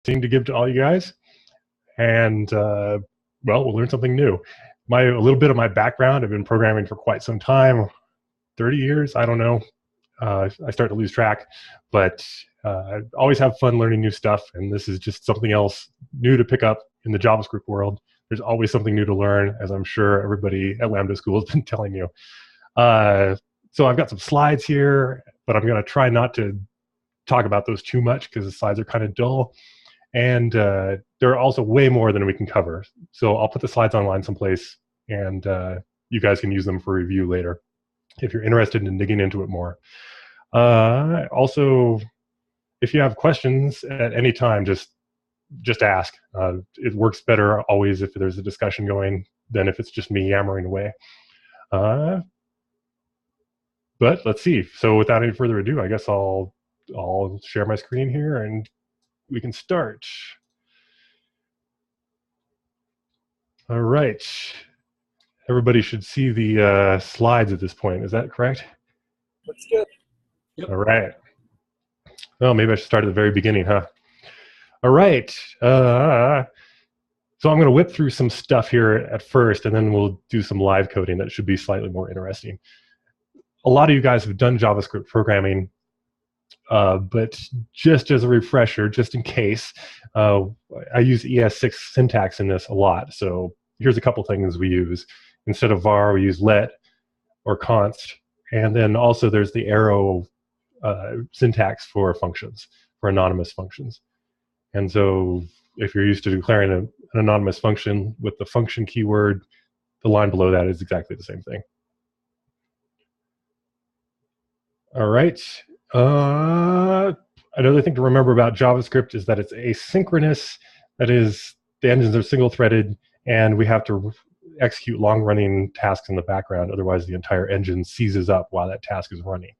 to give to all you guys, and well, we'll learn something new. A little bit of my background: I've been programming for quite some time, 30 years. I don't know. I start to lose track, but I always have fun learning new stuff, and this is just something else new to pick up in the JavaScript world. There's always something new to learn, as I'm sure everybody at Lambda School has been telling you. So I've got some slides here, but I'm going to try not to talk about those too much because the slides are kind of dull. And there are also way more than we can cover. So I'll put the slides online someplace, and you guys can use them for review later if you're interested in digging into it more. Also, if you have questions at any time, just ask. It works better always if there's a discussion going than if it's just me yammering away. But let's see. So without any further ado, I guess I'll share my screen here and we can start. All right. Everybody should see the slides at this point. Is that correct? Looks good. Yep. All right. Oh, maybe I should start at the very beginning, huh? All right. So I'm going to whip through some stuff here at first, and then we'll do some live coding that should be slightly more interesting. A lot of you guys have done JavaScript programming, but just as a refresher, just in case, I use ES6 syntax in this a lot. So here's a couple things we use. Instead of var, we use let or const. And then also there's the arrow syntax for functions, for anonymous functions. And so if you're used to declaring an anonymous function with the function keyword, the line below that is exactly the same thing. All right. Another thing to remember about JavaScript is that it's asynchronous. That is, the engines are single-threaded, and we have to execute long-running tasks in the background. Otherwise, the entire engine seizes up while that task is running.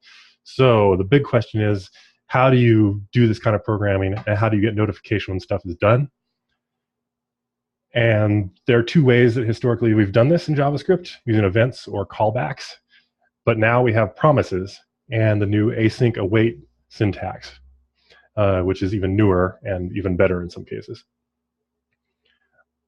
So the big question is, how do you do this kind of programming, and how do you get notification when stuff is done? And there are two ways that historically we've done this in JavaScript, using events or callbacks. But now we have promises and the new async await syntax, which is even newer and even better in some cases.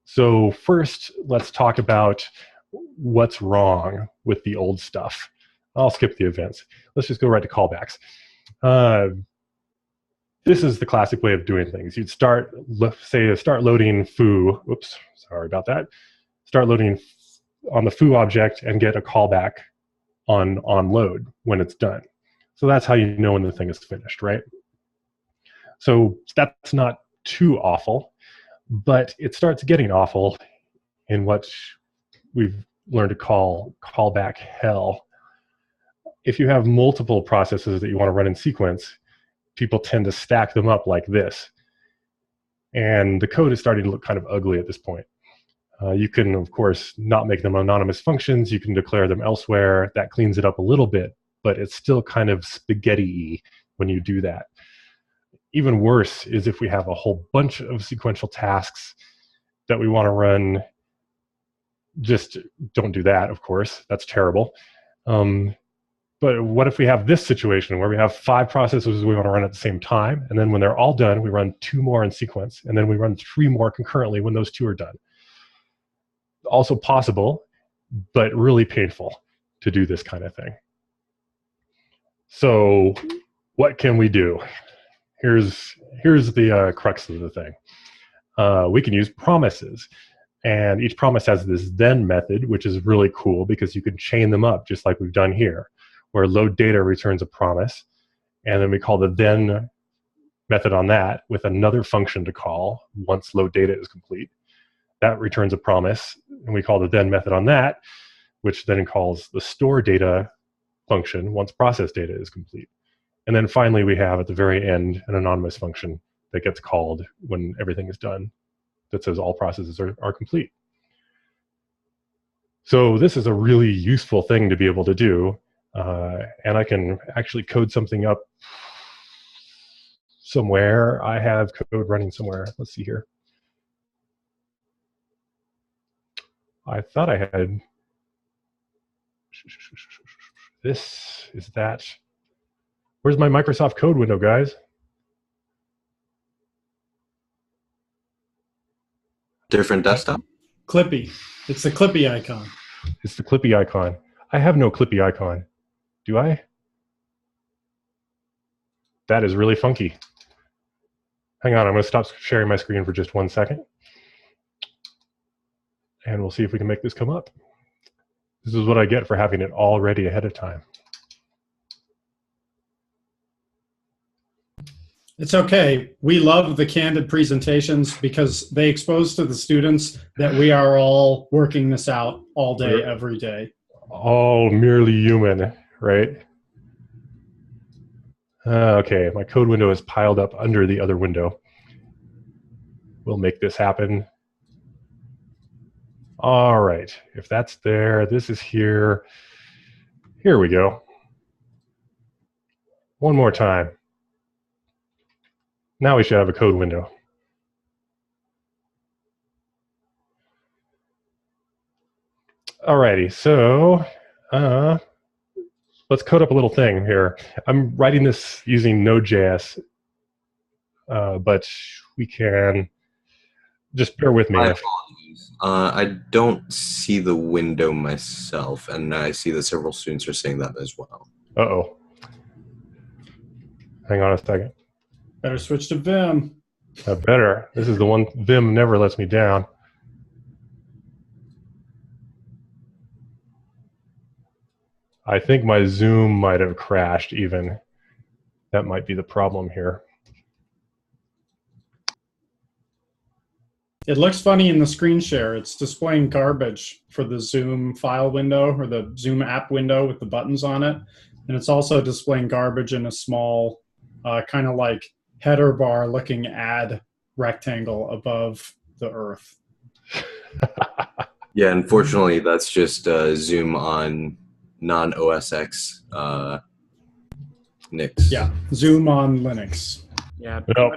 So first, let's talk about what's wrong with the old stuff. I'll skip the events. Let's just go right to callbacks. This is the classic way of doing things. You'd start loading foo. Whoops, sorry about that. Start loading on the foo object and get a callback on load when it's done. So that's how you know when the thing is finished, right? So that's not too awful, but it starts getting awful in what we've learned to call callback hell. If you have multiple processes that you want to run in sequence, people tend to stack them up like this. And the code is starting to look kind of ugly at this point. You can, of course, not make them anonymous functions. You can declare them elsewhere. That cleans it up a little bit, but it's still kind of spaghetti-y when you do that. Even worse is if we have a whole bunch of sequential tasks that we want to run. Just don't do that, of course. That's terrible. But what if we have this situation where we have 5 processes we want to run at the same time, and then when they're all done, we run 2 more in sequence, and then we run 3 more concurrently when those 2 are done. Also possible, but really painful to do this kind of thing. So what can we do? Here's the crux of the thing. We can use promises. And each promise has this then method, which is really cool because you can chain them up just like we've done here, where load data returns a promise. And then we call the then method on that with another function to call once load data is complete. That returns a promise, and we call the then method on that, which then calls the store data function once process data is complete. And then finally, we have at the very end an anonymous function that gets called when everything is done that says all processes are complete. So this is a really useful thing to be able to do, and I can actually code something up somewhere. I have code running somewhere. Let's see here. I thought I had this. Is that? Where's my Microsoft Code window, guys? Different desktop? Clippy. It's the Clippy icon. It's the Clippy icon. I have no Clippy icon. Do I? That is really funky. Hang on, I'm going to stop sharing my screen for just 1 second. And we'll see if we can make this come up. This is what I get for having it all ready ahead of time. It's okay. We love the candid presentations because they expose to the students that we are all working this out all day, every day. All merely human, right? Okay, my code window is piled up under the other window. We'll make this happen. All right, if that's there, this is here. Here we go. One more time. Now we should have a code window. Alrighty, so let's code up a little thing here. I'm writing this using Node.js, but we can just bear with me. My apologies. I don't see the window myself, and I see that several students are saying that as well. Uh-oh. Hang on a second. Better switch to Vim. Better. This is the one. Vim never lets me down. I think my Zoom might have crashed even. That might be the problem here. It looks funny in the screen share. It's displaying garbage for the Zoom file window or the Zoom app window with the buttons on it. And it's also displaying garbage in a small kind of like header bar looking ad rectangle above the earth. Yeah, unfortunately, that's just Zoom on non-OS X NICs. Yeah, Zoom on Linux. Yeah. Nope.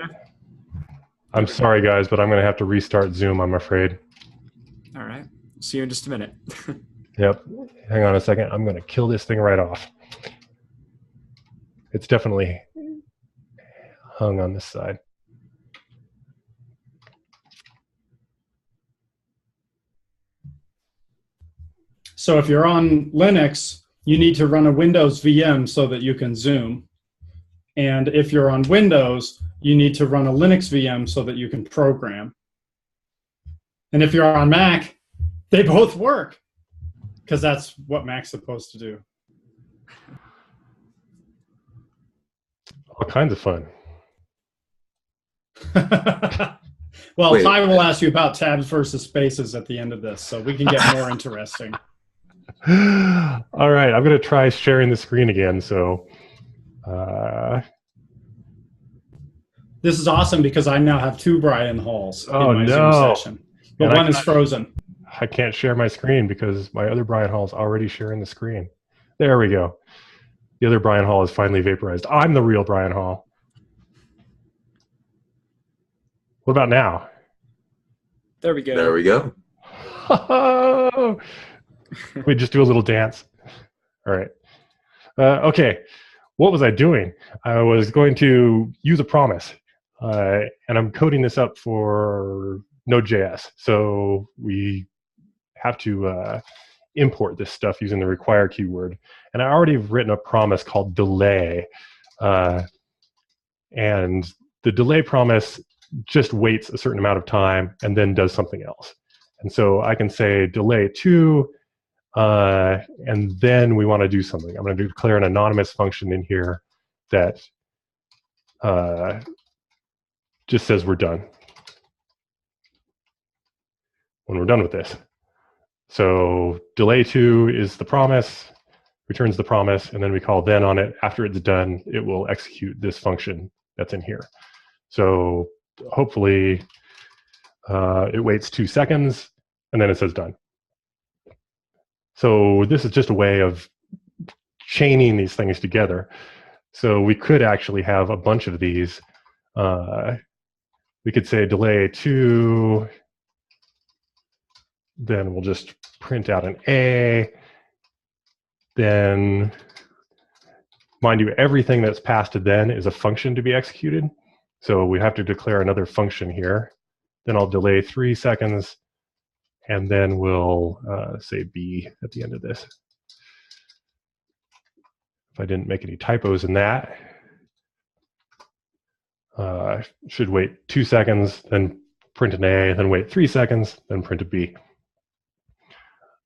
I'm sorry, guys, but I'm going to have to restart Zoom, I'm afraid. All right. See you in just a minute. Yep. Hang on a second. I'm going to kill this thing right off. It's definitely hung on this side. So if you're on Linux, you need to run a Windows VM so that you can Zoom. And if you're on Windows, you need to run a Linux VM so that you can program. And if you're on Mac, they both work because that's what Mac's supposed to do. All kinds of fun. Well, Wait. Ty will ask you about tabs versus spaces at the end of this, so we can get more interesting. All right, I'm going to try sharing the screen again. So This is awesome because I now have 2 Brian Halls in my no. Zoom session, but And one is frozen. I can't share my screen because my other Brian Hall is already sharing the screen. There we go. The other Brian Hall is finally vaporized. I'm the real Brian Hall. What about now? There we go. There we go. We just do a little dance. All right. Okay. What was I doing? I was going to use a promise, and I'm coding this up for Node.js. So we have to import this stuff using the require keyword. And I already have written a promise called delay. And the delay promise just waits a certain amount of time and then does something else. And so I can say delay to, and then we want to do something. I'm going to declare an anonymous function in here that just says we're done when we're done with this. So delay to is the promise, returns the promise, and then we call then on it. After it's done, it will execute this function that's in here. So hopefully it waits 2 seconds, and then it says done. So this is just a way of chaining these things together. So we could actually have a bunch of these. We could say delay to, then we'll just print out an A. Then, mind you, everything that's passed to then is a function to be executed. So we have to declare another function here then I'll delay 3 seconds, and then we'll say B at the end of this. If I didn't make any typos in that, should wait 2 seconds, then print an A, then wait 3 seconds, then print a B.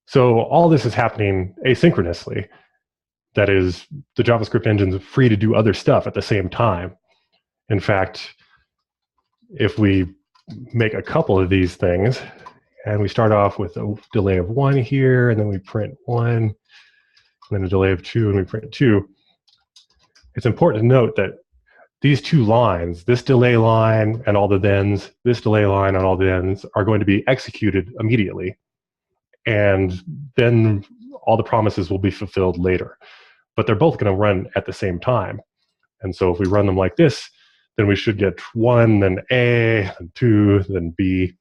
So all this is happening asynchronously. That is, the JavaScript engine is free to do other stuff at the same time. In fact, if we make a couple of these things, and we start off with a delay of 1 here, and then we print 1, and then a delay of 2, and we print 2, it's important to note that these two lines, this delay line and all the thens, this delay line and all the thens, are going to be executed immediately. And then all the promises will be fulfilled later. But they're both going to run at the same time. And so if we run them like this, then we should get 1, then A, then 2, then B.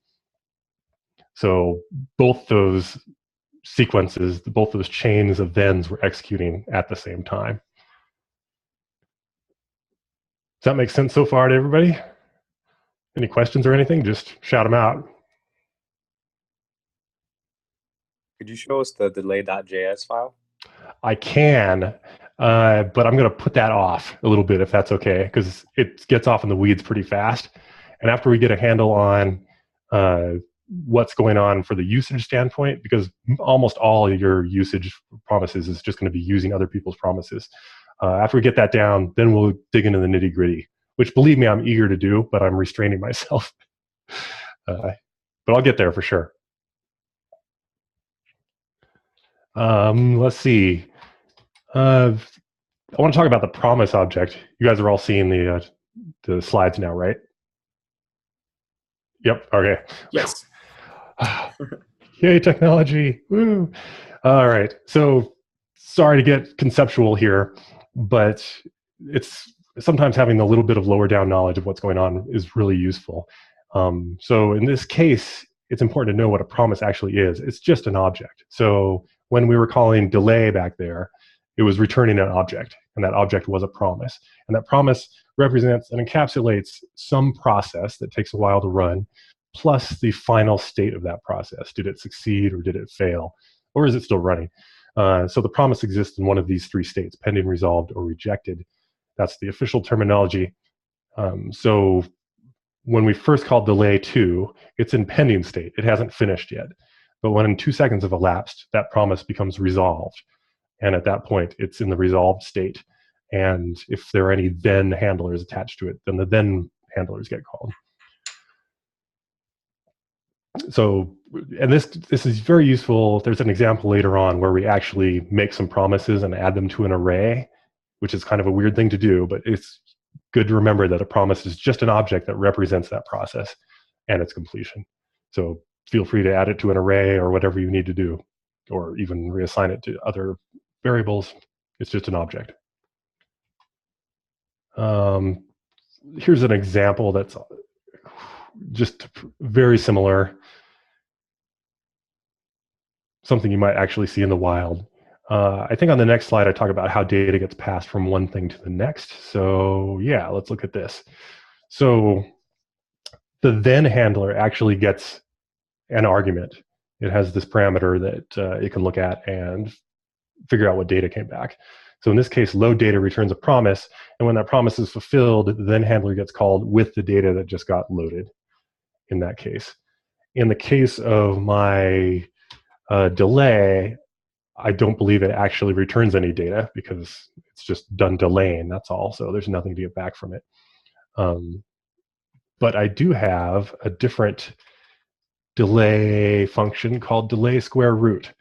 So both those sequences, both those chains of thens were executing at the same time. Does that make sense so far to everybody? Any questions or anything? Just shout them out. Could you show us the delay.js file? I can, but I'm going to put that off a little bit if that's okay, because it gets off in the weeds pretty fast. And after we get a handle on what's going on for the usage standpoint, because almost all of your usage promises is just going to be using other people's promises. After we get that down, then we'll dig into the nitty gritty, which, believe me, I'm eager to do, but I'm restraining myself. But I'll get there for sure. Let's see. I want to talk about the promise object. You guys are all seeing the slides now, right? Yep. Okay. Yes. Yay, technology. Woo. All right. So sorry to get conceptual here, but it's sometimes having a little bit of lower down knowledge of what's going on is really useful. So in this case, it's important to know what a promise actually is. It's just an object. So when we were calling delay back there, it was returning an object, and that object was a promise. And that promise represents and encapsulates some process that takes a while to run, plus the final state of that process. Did it succeed or did it fail? Or is it still running? So the promise exists in one of these 3 states: pending, resolved, or rejected. That's the official terminology. So when we first called delay 2, it's in pending state. It hasn't finished yet. But when 2 seconds have elapsed, that promise becomes resolved. And at that point, it's in the resolved state. And if there are any then handlers attached to it, then the then handlers get called. So, and this is very useful. There's an example later on where we actually make some promises and add them to an array, which is kind of a weird thing to do, but it's good to remember that a promise is just an object that represents that process and its completion. So feel free to add it to an array or whatever you need to do, or even reassign it to other variables. It's just an object. Here's an example that's just very similar. Something you might actually see in the wild. I think on the next slide, I talk about how data gets passed from one thing to the next. So yeah, let's look at this. So the then handler actually gets an argument. It has this parameter that it can look at and figure out what data came back. So in this case, load data returns a promise, and when that promise is fulfilled, the then handler gets called with the data that just got loaded in that case. In the case of my delay, I don't believe it actually returns any data because it's just done delaying, that's all. So there's nothing to get back from it. But I do have a different delay function called delay square root.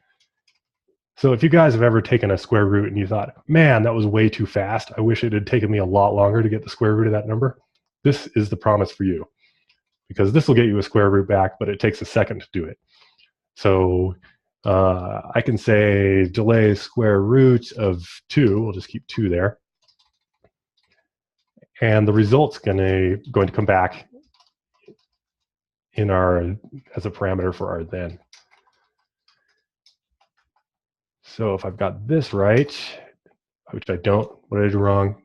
So if you guys have ever taken a square root and you thought, man, that was way too fast, I wish it had taken me a lot longer to get the square root of that number, this is the promise for you. Because this will get you a square root back, but it takes a second to do it. So I can say delay square root of 2, we'll just keep 2 there. And the result's going to come back in our, as a parameter for our then. So if I've got this right, which I don't, what did I do wrong?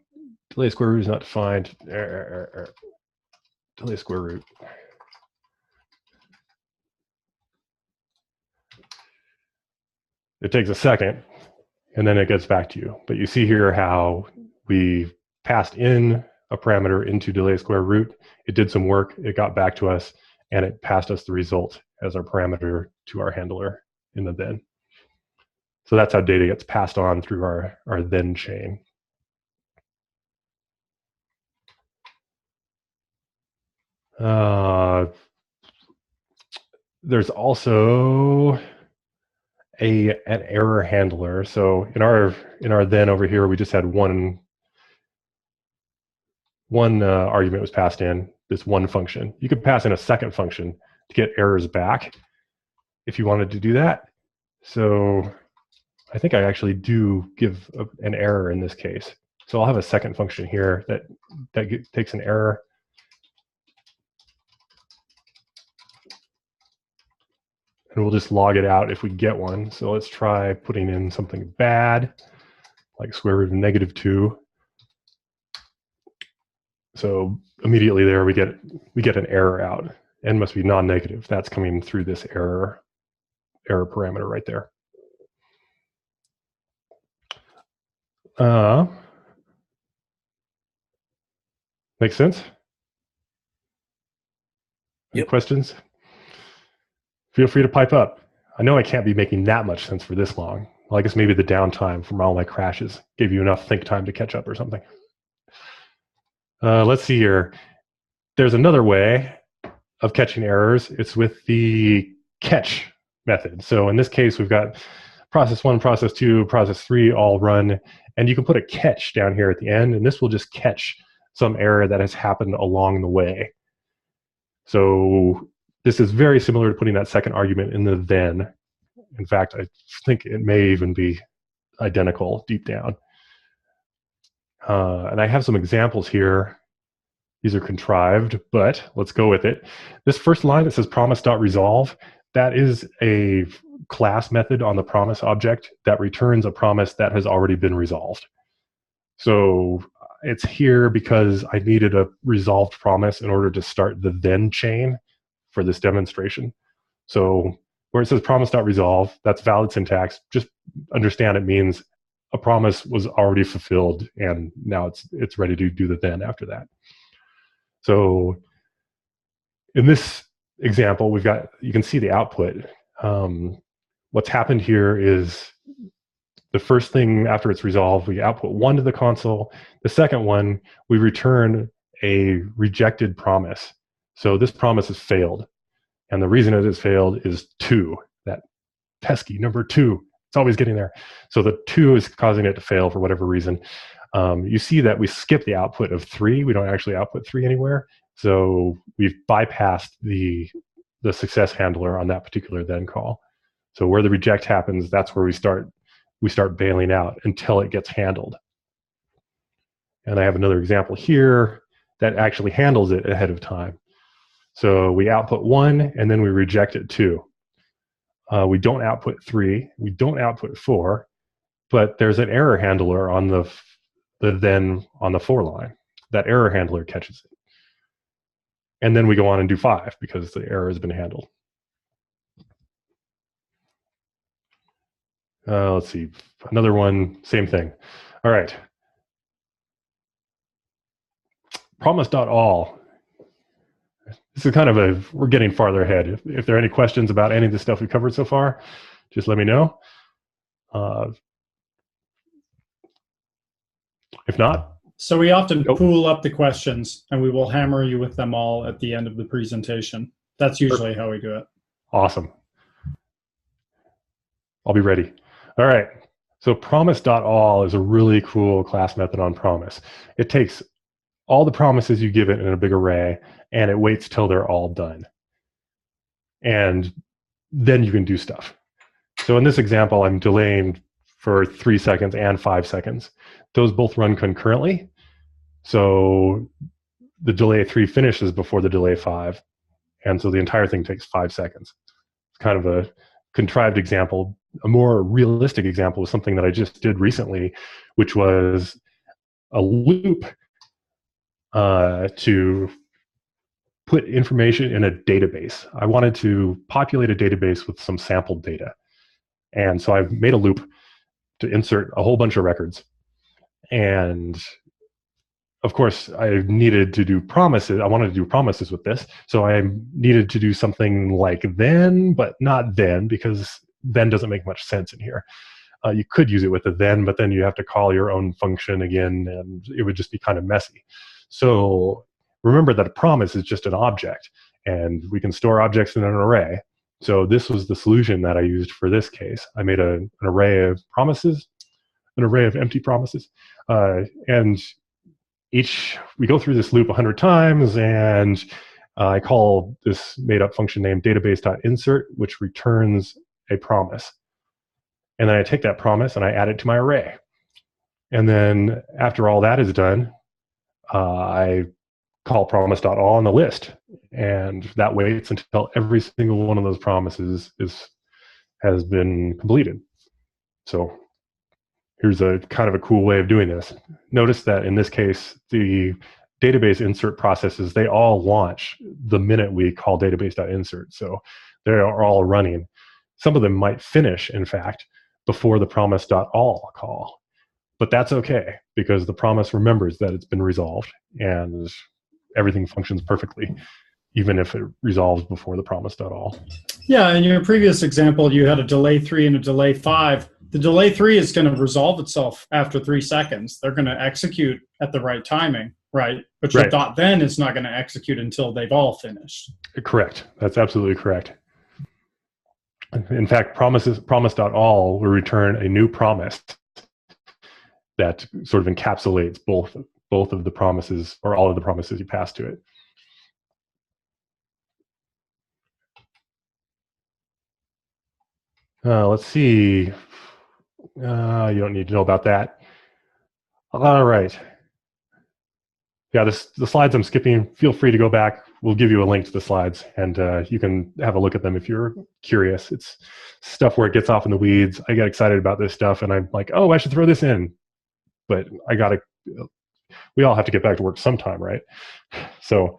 Delay square root is not defined. Delay square root. It takes a second, and then it gets back to you. But you see here how we passed in a parameter into delay square root. It did some work, it got back to us, and it passed us the result as our parameter to our handler in the then. So that's how data gets passed on through our then chain. There's also an error handler. So in our then over here, we just had one argument was passed in, this one function. You could pass in a second function to get errors back if you wanted to do that. So I think I actually do give an error in this case. So I'll have a second function here that takes an error. And we'll just log it out if we get one. So let's try putting in something bad, like square root of -2. So immediately there we get an error out. N must be non-negative. That's coming through this error parameter right there. Make sense? Any questions? Feel free to pipe up. I know I can't be making that much sense for this long. Well, I guess maybe the downtime from all my crashes gave you enough think time to catch up or something. Let's see here. There's another way of catching errors. It's with the catch method. So in this case, we've got process 1, process 2, process 3 all run, and you can put a catch down here at the end, and this will just catch some error that has happened along the way. So this is very similar to putting that second argument in the then. In fact, I think it may even be identical deep down. And I have some examples here. These are contrived, but let's go with it. This first line that says promise.resolve, that is a class method on the promise object that returns a promise that has already been resolved. So it's here because I needed a resolved promise in order to start the then chain for this demonstration. So where it says promise.resolve, that's valid syntax. Just understand it means a promise was already fulfilled and now it's ready to do the then after that. So in this example, you can see the output. What's happened here is the first thing after it's resolved, we output 1 to the console. The second one, we return a rejected promise. So this promise has failed. And the reason it has failed is 2, that pesky number 2. It's always getting there. So the 2 is causing it to fail for whatever reason. You see that we skip the output of 3. We don't actually output 3 anywhere. So we've bypassed the success handler on that particular then call. So where the reject happens, that's where we start bailing out until it gets handled. And I have another example here that actually handles it ahead of time. So we output 1, and then we reject it 2. We don't output 3. We don't output 4. But there's an error handler on the then on the 4 line. That error handler catches it. And then we go on and do 5 because the error has been handled. Let's see. Another one, same thing. All right. Promise.all. This is kind of we're getting farther ahead. If there are any questions about any of the stuff we covered so far, just let me know. If not. So we often pool up the questions and we will hammer you with them all at the end of the presentation. That's usually how we do it. Awesome. I'll be ready. All right. So promise.all is a really cool class method on promise. It takes all the promises you give it in a big array and it waits till they're all done. And then you can do stuff. So in this example, I'm delaying for 3 seconds and 5 seconds. Those both run concurrently. So the delay 3 finishes before the delay 5. And so the entire thing takes 5 seconds. It's kind of a contrived example. A more realistic example was something that I just did recently, which was a loop to put information in a database. I wanted to populate a database with some sampled data. And so I've made a loop to insert a whole bunch of records. And of course, I needed to do promises. I wanted to do promises with this. So I needed to do something like then, but not then, because then doesn't make much sense in here. You could use it with a then, but then you have to call your own function again, and it would just be kind of messy. So remember that a promise is just an object, and we can store objects in an array. So this was the solution that I used for this case. I made an array of promises, an array of empty promises, and we go through this loop 100 times, and I call this made-up function named database.insert, which returns a promise. And then I take that promise and I add it to my array. And then after all that is done, I call promise.all on the list. And that waits until every single one of those promises has been completed. So here's a kind of a cool way of doing this. Notice that in this case, the database insert processes, they all launch the minute we call database.insert. So they are all running. Some of them might finish, in fact, before the promise.all call. But that's okay, because the promise remembers that it's been resolved and everything functions perfectly, even if it resolves before the promise.all. Yeah, in your previous example, you had a delay 3 and a delay 5. The delay 3 is going to resolve itself after 3 seconds. They're going to execute at the right timing, right? But your dot then is not going to execute until they've all finished. Correct. That's absolutely correct. In fact, promise.all will return a new promise that sort of encapsulates both of the promises, or all of the promises you pass to it. Let's see. You don't need to know about that. All right. Yeah, the slides I'm skipping, feel free to go back. We'll give you a link to the slides, and you can have a look at them if you're curious. It's stuff where it gets off in the weeds. I get excited about this stuff, and I'm like, oh, I should throw this in. But we all have to get back to work sometime, right? So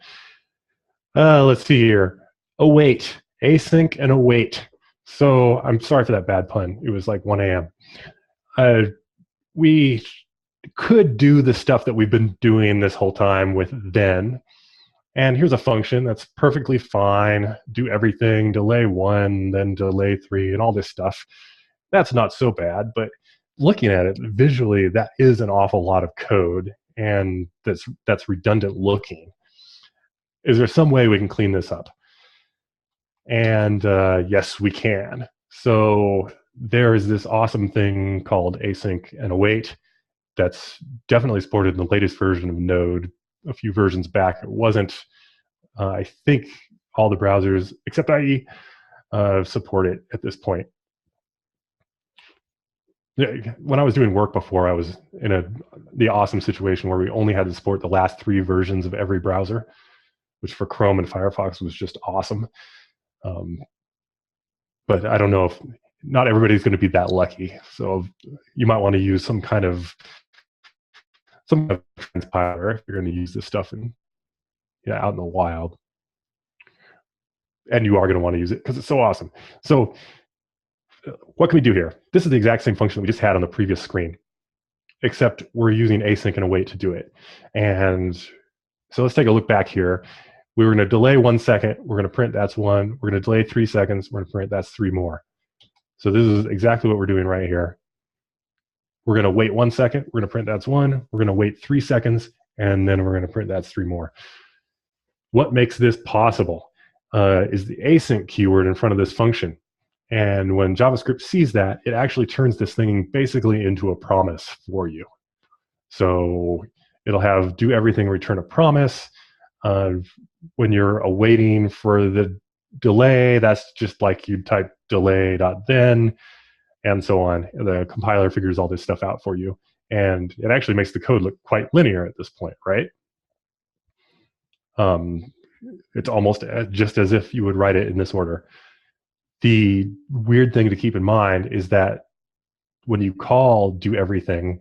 let's see here. Await, async and await. So I'm sorry for that bad pun. It was like 1 a.m. We could do the stuff that we've been doing this whole time with then. And here's a function that's perfectly fine. Do everything, delay 1, then delay 3, and all this stuff. That's not so bad, but looking at it visually, that is an awful lot of code, and that's redundant looking. Is there some way we can clean this up? And yes, we can. So there is this awesome thing called async and await that's definitely supported in the latest version of Node. A few versions back, it wasn't. I think all the browsers, except IE, support it at this point. When I was doing work before, I was in the awesome situation where we only had to support the last 3 versions of every browser, which for Chrome and Firefox was just awesome. But I don't know if not everybody's going to be that lucky. So you might want to use some kind of transpiler if you're going to use this stuff out in the wild. And you are going to want to use it because it's so awesome. So what can we do here? This is the exact same function we just had on the previous screen, except we're using async and await to do it. And so let's take a look back here. We were going to delay 1 second. We're going to print that's 1. We're going to delay 3 seconds. We're going to print that's 3 more. So this is exactly what we're doing right here. We're going to wait 1 second. We're going to print that's 1. We're going to wait 3 seconds. And then we're going to print that's 3 more. What makes this possible is the async keyword in front of this function. And when JavaScript sees that, it actually turns this thing basically into a promise for you. So it'll have do everything, return a promise. When you're awaiting for the delay, that's just like you type delay.then, and so on. The compiler figures all this stuff out for you. And it actually makes the code look quite linear at this point, right? It's almost just as if you would write it in this order. The weird thing to keep in mind is that when you call do everything,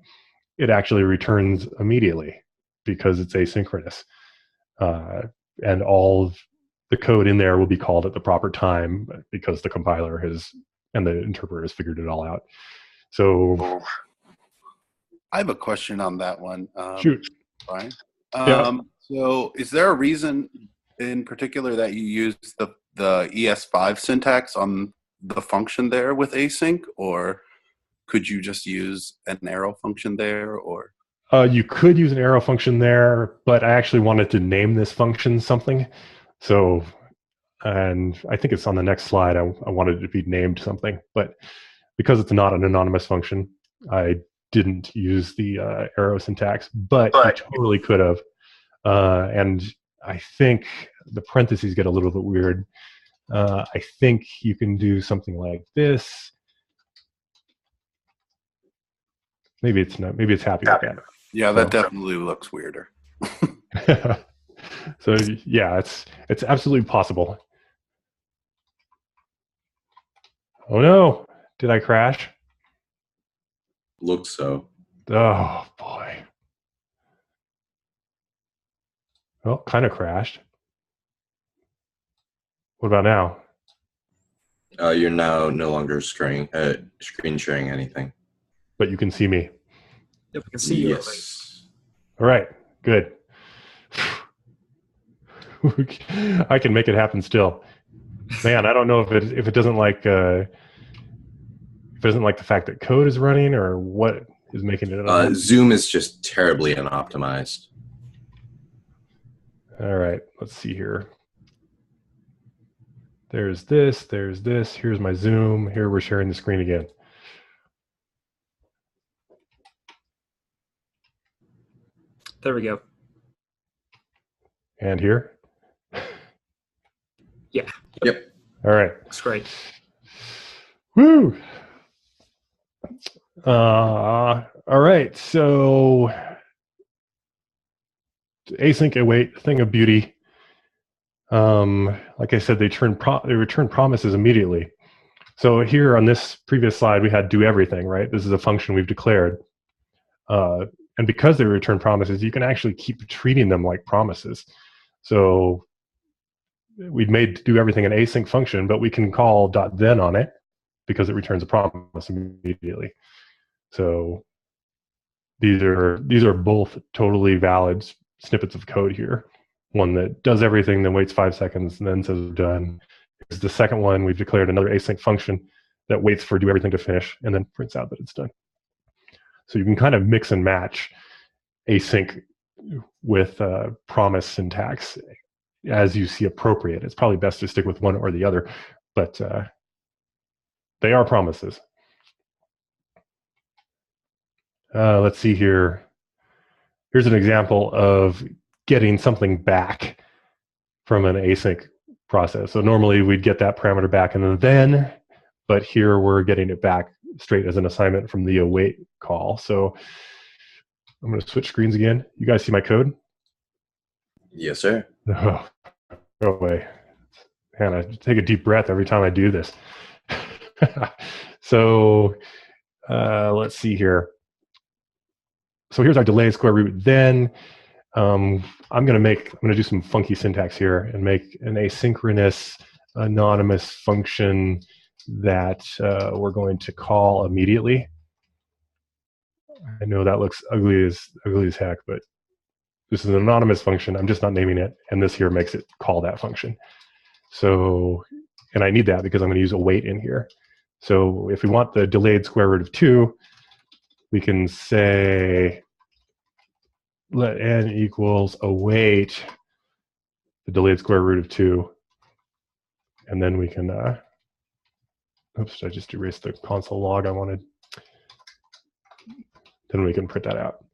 it actually returns immediately because it's asynchronous. And all of the code in there will be called at the proper time because the compiler has and the interpreter has figured it all out. So I have a question on that one. shoot. Brian. Yeah. So is there a reason in particular that you use the ES5 syntax on the function there with async, or could you just use an arrow function there, or? You could use an arrow function there, but I actually wanted to name this function something. So, and I think it's on the next slide. I wanted it to be named something, but because it's not an anonymous function, I didn't use the arrow syntax, but you totally could have. And I think the parentheses get a little bit weird. I think you can do something like this. Maybe it's not. Maybe it's happy with that. Yeah, that definitely looks weirder. So yeah, it's absolutely possible. Oh no! Did I crash? Looks so. Oh boy. Well, kind of crashed. What about now? You're now no longer screen sharing anything. But you can see me. Yep, we can see you. Yes. All right, good. I can make it happen still. Man, I don't know if it doesn't like the fact that code is running or what is making it. Zoom is just terribly unoptimized. All right, let's see here. There's this, there's this. Here's my Zoom. Here we're sharing the screen again. There we go. And here? Yeah. Yep. All right. Looks great. Woo! All right, so async await, thing of beauty. Like I said, they return promises immediately. So here on this previous slide, we had do everything, right? This is a function we've declared. And because they return promises, you can actually keep treating them like promises. So we've made do everything an async function, but we can call .then on it because it returns a promise immediately. So these are both totally valid snippets of code here. One that does everything, then waits 5 seconds, and then says done. Here's the second one. We've declared another async function that waits for do everything to finish, and then prints out that it's done. So you can kind of mix and match async with promise syntax as you see appropriate. It's probably best to stick with one or the other, but they are promises. Let's see here. Here's an example of getting something back from an async process. So normally we'd get that parameter back and then, but here we're getting it back straight as an assignment from the await call. So I'm going to switch screens again. You guys see my code? Yes, sir. Oh, go away. Man, I take a deep breath every time I do this. So let's see here. So here's our delay square root then. I'm going to do some funky syntax here and make an asynchronous anonymous function that we're going to call immediately. I know that looks ugly as heck, but this is an anonymous function. I'm just not naming it, and this here makes it call that function. So, and I need that because I'm going to use await in here. So if we want the delayed square root of 2, we can say let n equals await the delayed square root of 2, and then we can oops, I just erased the console log I wanted. Then we can print that out.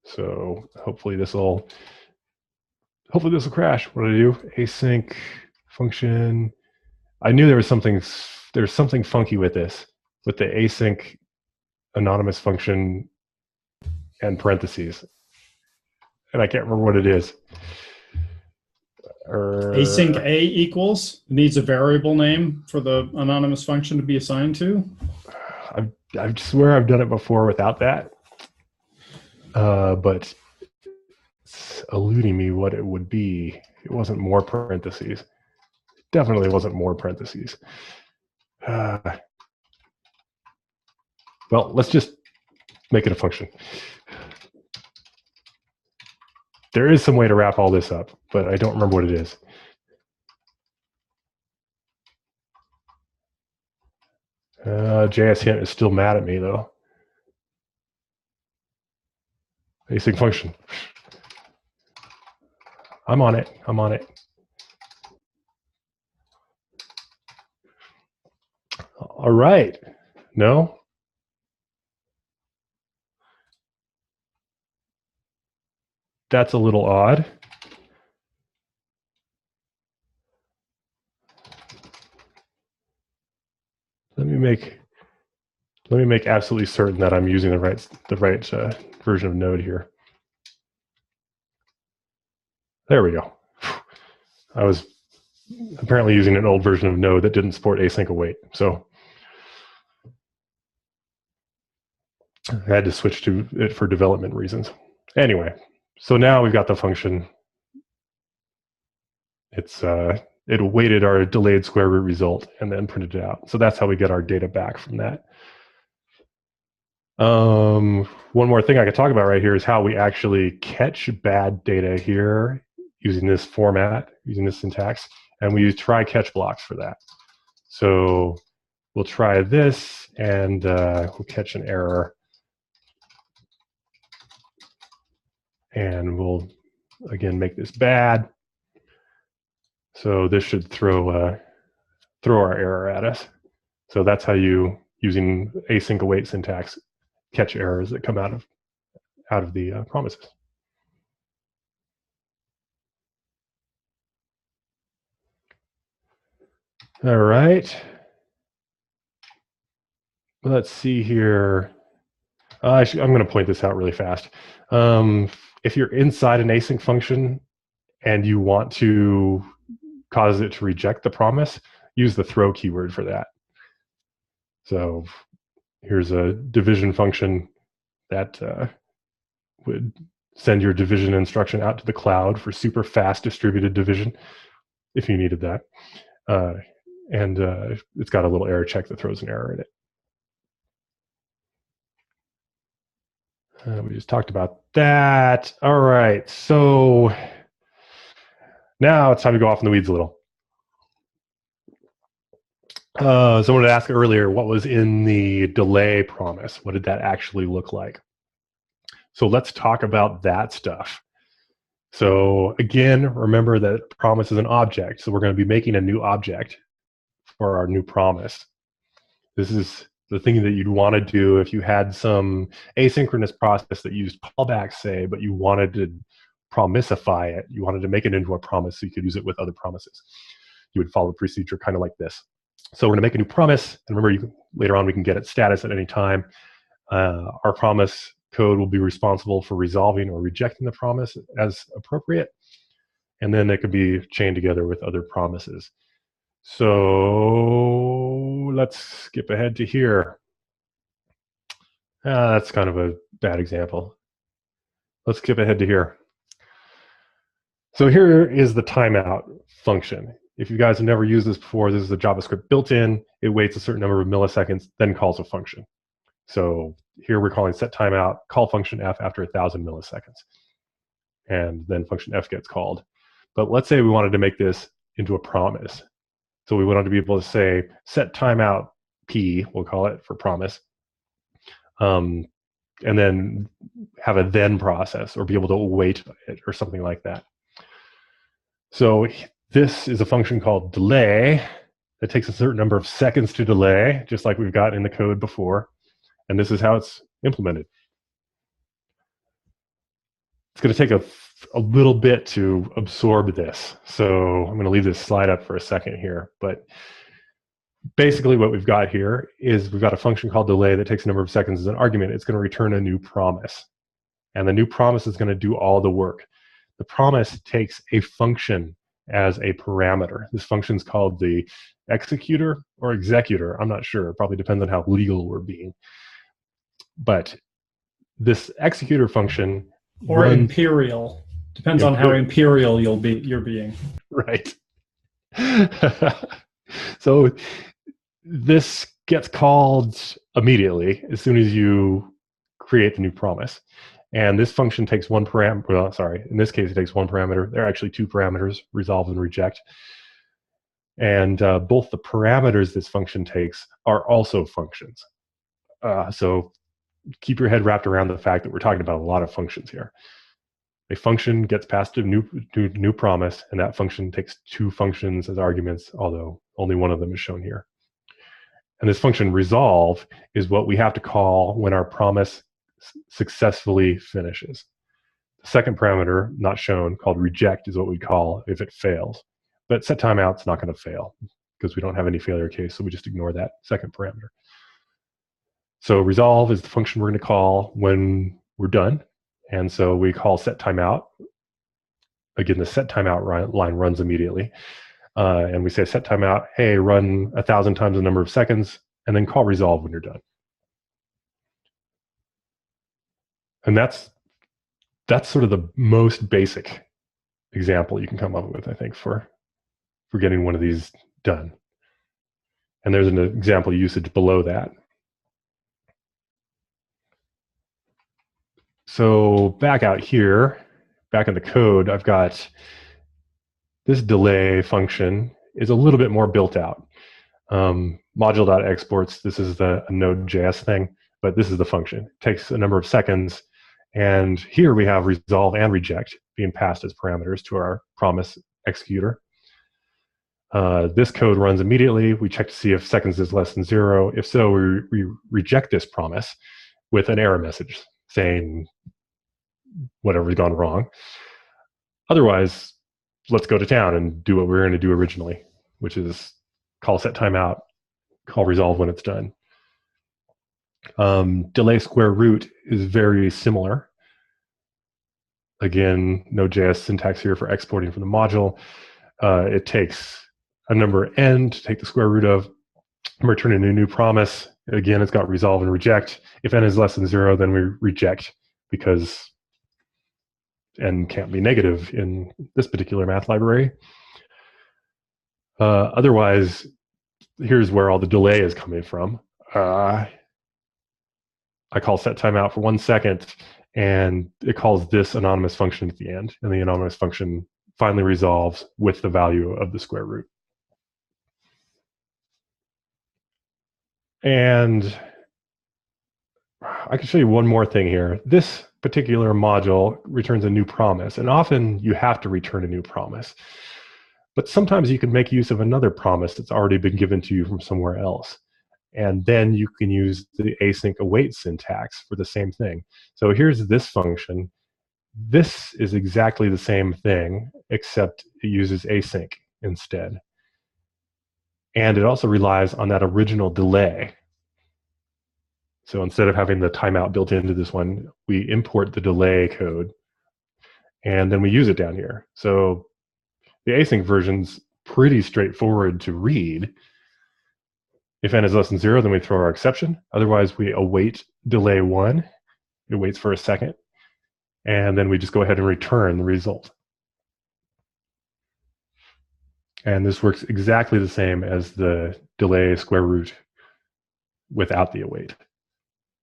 So hopefully this will crash. What did I do? Async function. I knew there's something funky with this, with the async anonymous function and parentheses, and I can't remember what it is. Async A equals needs a variable name for the anonymous function to be assigned to. I swear I've done it before without that, but it's eluding me what it would be. It wasn't more parentheses. definitely wasn't more parentheses. Well, let's just make it a function. There is some way to wrap all this up, but I don't remember what it is. JS hint is still mad at me, though. Async function. I'm on it. I'm on it. All right. No? That's a little odd. Let me make absolutely certain that I'm using the right version of Node here. There we go. I was apparently using an old version of Node that didn't support async await, so I had to switch to it for development reasons. Anyway, so now we've got the function. It awaited our delayed square root result and then printed it out. So that's how we get our data back from that. One more thing I could talk about right here is how we actually catch bad data here using this format, using this syntax, and we use try-catch blocks for that. So we'll try this, and we'll catch an error. And we'll, again, make this bad. So this should throw our error at us. So that's how you, using async await syntax, catch errors that come out of the promises. All right. Let's see here. I'm going to point this out really fast. If you're inside an async function and you want to cause it to reject the promise, use the throw keyword for that. So here's a division function that would send your division instruction out to the cloud for super fast distributed division, if you needed that. And it's got a little error check that throws an error in it. We just talked about that. All right, so now it's time to go off in the weeds a little. Someone had asked earlier, what was in the delay promise? What did that actually look like? So let's talk about that stuff. So again, remember that promise is an object. So we're going to be making a new object for our new promise. This is the thing that you'd want to do if you had some asynchronous process that used callbacks, say, but you wanted to promisify it. You wanted to make it into a promise so you could use it with other promises. You would follow a procedure kind of like this. So we're going to make a new promise, and remember, later on we can get its status at any time. Our promise code will be responsible for resolving or rejecting the promise as appropriate, and then it could be chained together with other promises. So let's skip ahead to here. That's kind of a bad example. Let's skip ahead to here. So here is the timeout function. If you guys have never used this before, this is a JavaScript built-in. It waits a certain number of milliseconds, then calls a function. So here we're calling set timeout, call function f after 1,000 milliseconds. And then function f gets called. But let's say we wanted to make this into a promise. So we wanted to be able to say set timeout p, we'll call it for promise, and then have a then process or be able to await it or something like that. So this is a function called delay that takes a certain number of seconds to delay, just like we've got in the code before. And this is how it's implemented. It's going to take a little bit to absorb this. So I'm going to leave this slide up for a second here. But basically what we've got here is we've got a function called delay that takes a number of seconds as an argument. It's going to return a new promise. And the new promise is going to do all the work. The promise takes a function as a parameter. This function is called the executor or executor. I'm not sure. It probably depends on how legal we're being. But this executor function or imperial depends on how imperial you're being. Right. So this gets called immediately as soon as you create the new promise. And this function takes one parameter. Well, sorry, in this case, it takes one parameter. There are actually two parameters, resolve and reject. And both the parameters this function takes are also functions. So keep your head wrapped around the fact that we're talking about a lot of functions here. A function gets passed a new promise, and that function takes two functions as arguments, although only one of them is shown here. And this function resolve is what we have to call when our promise successfully finishes. The second parameter, not shown, called reject, is what we call if it fails. But set timeout's not going to fail because we don't have any failure case, so we just ignore that second parameter. So resolve is the function we're going to call when we're done. And so we call set timeout. Again, the set timeout line runs immediately. And we say set timeout, hey, run 1,000 times the number of seconds, and then call resolve when you're done. And that's sort of the most basic example you can come up with, I think, for getting one of these done. And there's an example usage below that. So back out here, back in the code, I've got this delay function is a little bit more built out. Module.exports, this is a Node.js thing, but this is the function. It takes a number of seconds, and here we have resolve and reject being passed as parameters to our promise executor. This code runs immediately. We check to see if seconds is less than 0. If so, we reject this promise with an error message saying whatever's gone wrong. Otherwise, let's go to town and do what we were going to do originally, which is call set timeout, call resolve when it's done. Delay square root is very similar. Again, Node.js syntax here for exporting from the module. It takes a number n to take the square root of, and returning a new promise. Again, it's got resolve and reject. If n is less than 0, then we reject because n can't be negative in this particular math library. Otherwise, here's where all the delay is coming from. I call set timeout for 1 second, and it calls this anonymous function at the end, and the anonymous function finally resolves with the value of the square root. And I can show you one more thing here. This particular module returns a new promise, and often you have to return a new promise. But sometimes you can make use of another promise that's already been given to you from somewhere else. And then you can use the async await syntax for the same thing. So here's this function. This is exactly the same thing, except it uses async instead. And it also relies on that original delay. So instead of having the timeout built into this one, we import the delay code, and then we use it down here. So the async version's pretty straightforward to read. If n is less than 0, then we throw our exception. Otherwise, we await delay 1. It waits for a second. And then we just go ahead and return the result. And this works exactly the same as the delay square root without the await.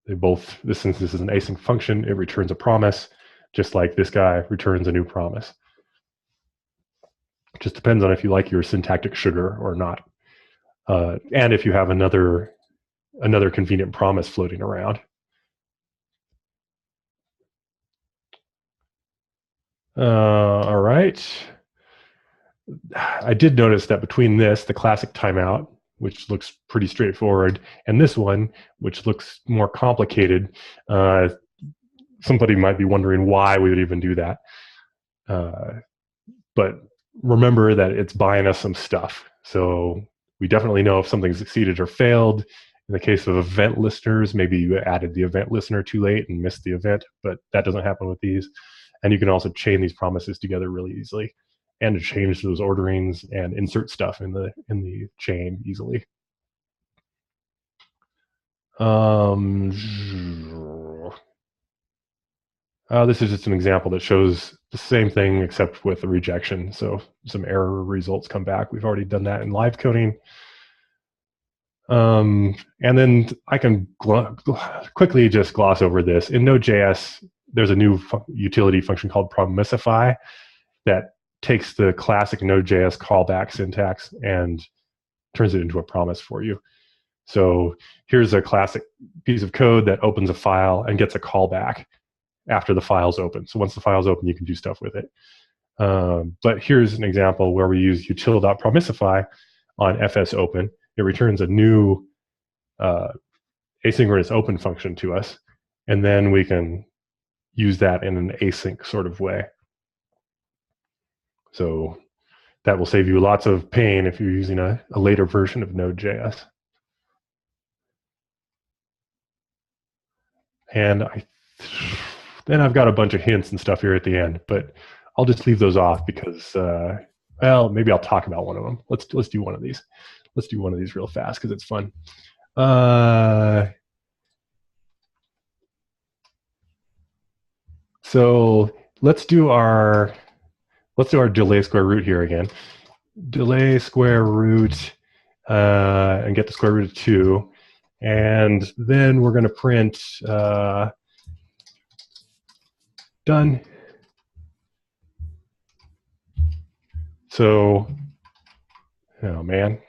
They both, since this is an async function, it returns a promise, just like this guy returns a new promise. It just depends on if you like your syntactic sugar or not. And if you have another convenient promise floating around. All right. I did notice that between this, the classic timeout, which looks pretty straightforward, and this one, which looks more complicated, somebody might be wondering why we would even do that. But remember that it's buying us some stuff. So we definitely know if something succeeded or failed. In the case of event listeners, maybe you added the event listener too late and missed the event, but that doesn't happen with these. And you can also chain these promises together really easily, and to change those orderings and insert stuff in the chain easily. This is just an example that shows the same thing except with a rejection. So some error results come back. We've already done that in live coding. And then I can quickly just gloss over this. In Node.js, there's a new utility function called promisify that takes the classic Node.js callback syntax and turns it into a promise for you. So here's a classic piece of code that opens a file and gets a callback after the file's open. So once the file's open, you can do stuff with it. But here's an example where we use util.promisify on fsopen. It returns a new asynchronous open function to us, and then we can use that in an async sort of way. So that will save you lots of pain if you're using a later version of Node.js. And then I've got a bunch of hints and stuff here at the end, but I'll just leave those off because, well, maybe I'll talk about one of them. Let's do one of these. Let's do one of these real fast because it's fun. So let's do our delay square root here again. Delay square root and get the square root of 2. And then we're going to print done. So, oh man.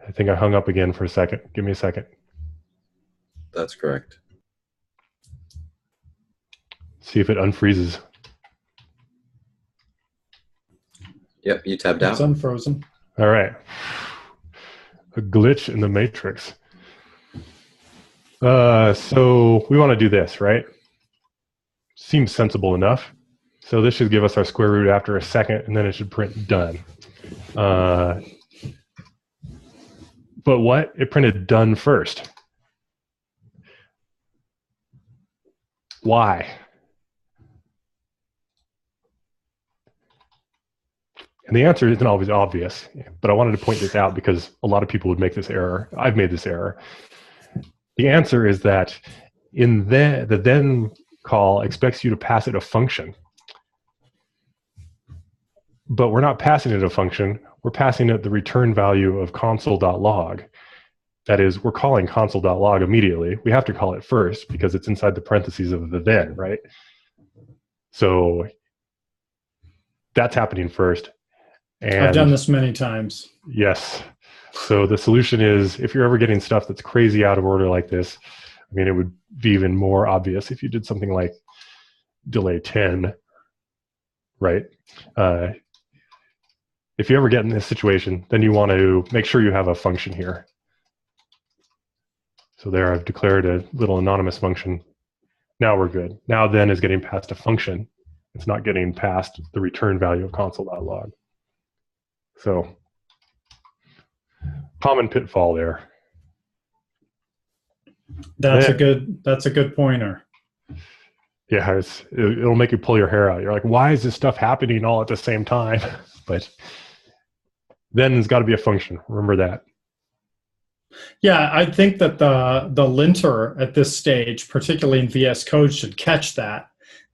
I think I hung up again for a second. Give me a second. That's correct. See if it unfreezes. Yep, you tabbed out. It's unfrozen. All right. A glitch in the matrix. So we want to do this, right? Seems sensible enough. So this should give us our square root after a second, and then it should print done. But what? It printed done first. Why? And the answer isn't always obvious, but I wanted to point this out because a lot of people would make this error. I've made this error. The answer is that in the then call expects you to pass it a function. But we're not passing it a function. We're passing it the return value of console.log. That is, we're calling console.log immediately. We have to call it first because it's inside the parentheses of the then, right? So that's happening first. And I've done this many times. Yes. So the solution is, if you're ever getting stuff that's crazy out of order like this, I mean, it would be even more obvious if you did something like delay 10, right? If you ever get in this situation, then you want to make sure you have a function here. So there I've declared a little anonymous function. Now we're good. Now then is getting past a function. It's not getting past the return value of console.log. So common pitfall there. That's a good pointer. Yeah, it'll make you pull your hair out. You're like, why is this stuff happening all at the same time? But then there's got to be a function. Remember that. Yeah, I think that the linter at this stage, particularly in VS Code, should catch that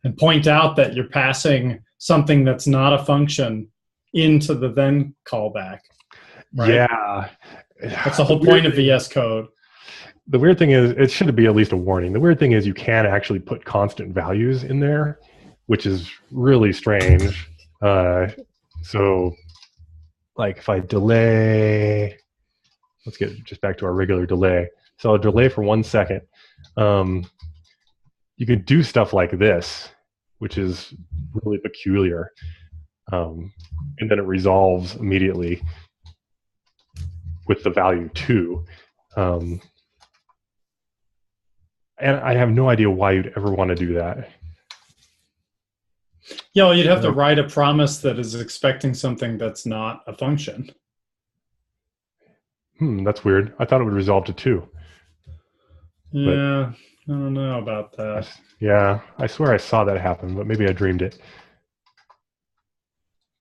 and point out that you're passing something that's not a function into the then callback. Right? Yeah. That's the whole point of VS Code. The weird thing is, it should be at least a warning. The weird thing is you can actually put constant values in there, which is really strange. So like if I delay, let's get just back to our regular delay. So I'll delay for 1 second. You can do stuff like this, which is really peculiar. And then it resolves immediately with the value 2. And I have no idea why you'd ever want to do that. Yeah, well, you'd have to write a promise that is expecting something that's not a function. That's weird. I thought it would resolve to 2. Yeah, I don't know about that. Yeah, I swear I saw that happen, but maybe I dreamed it.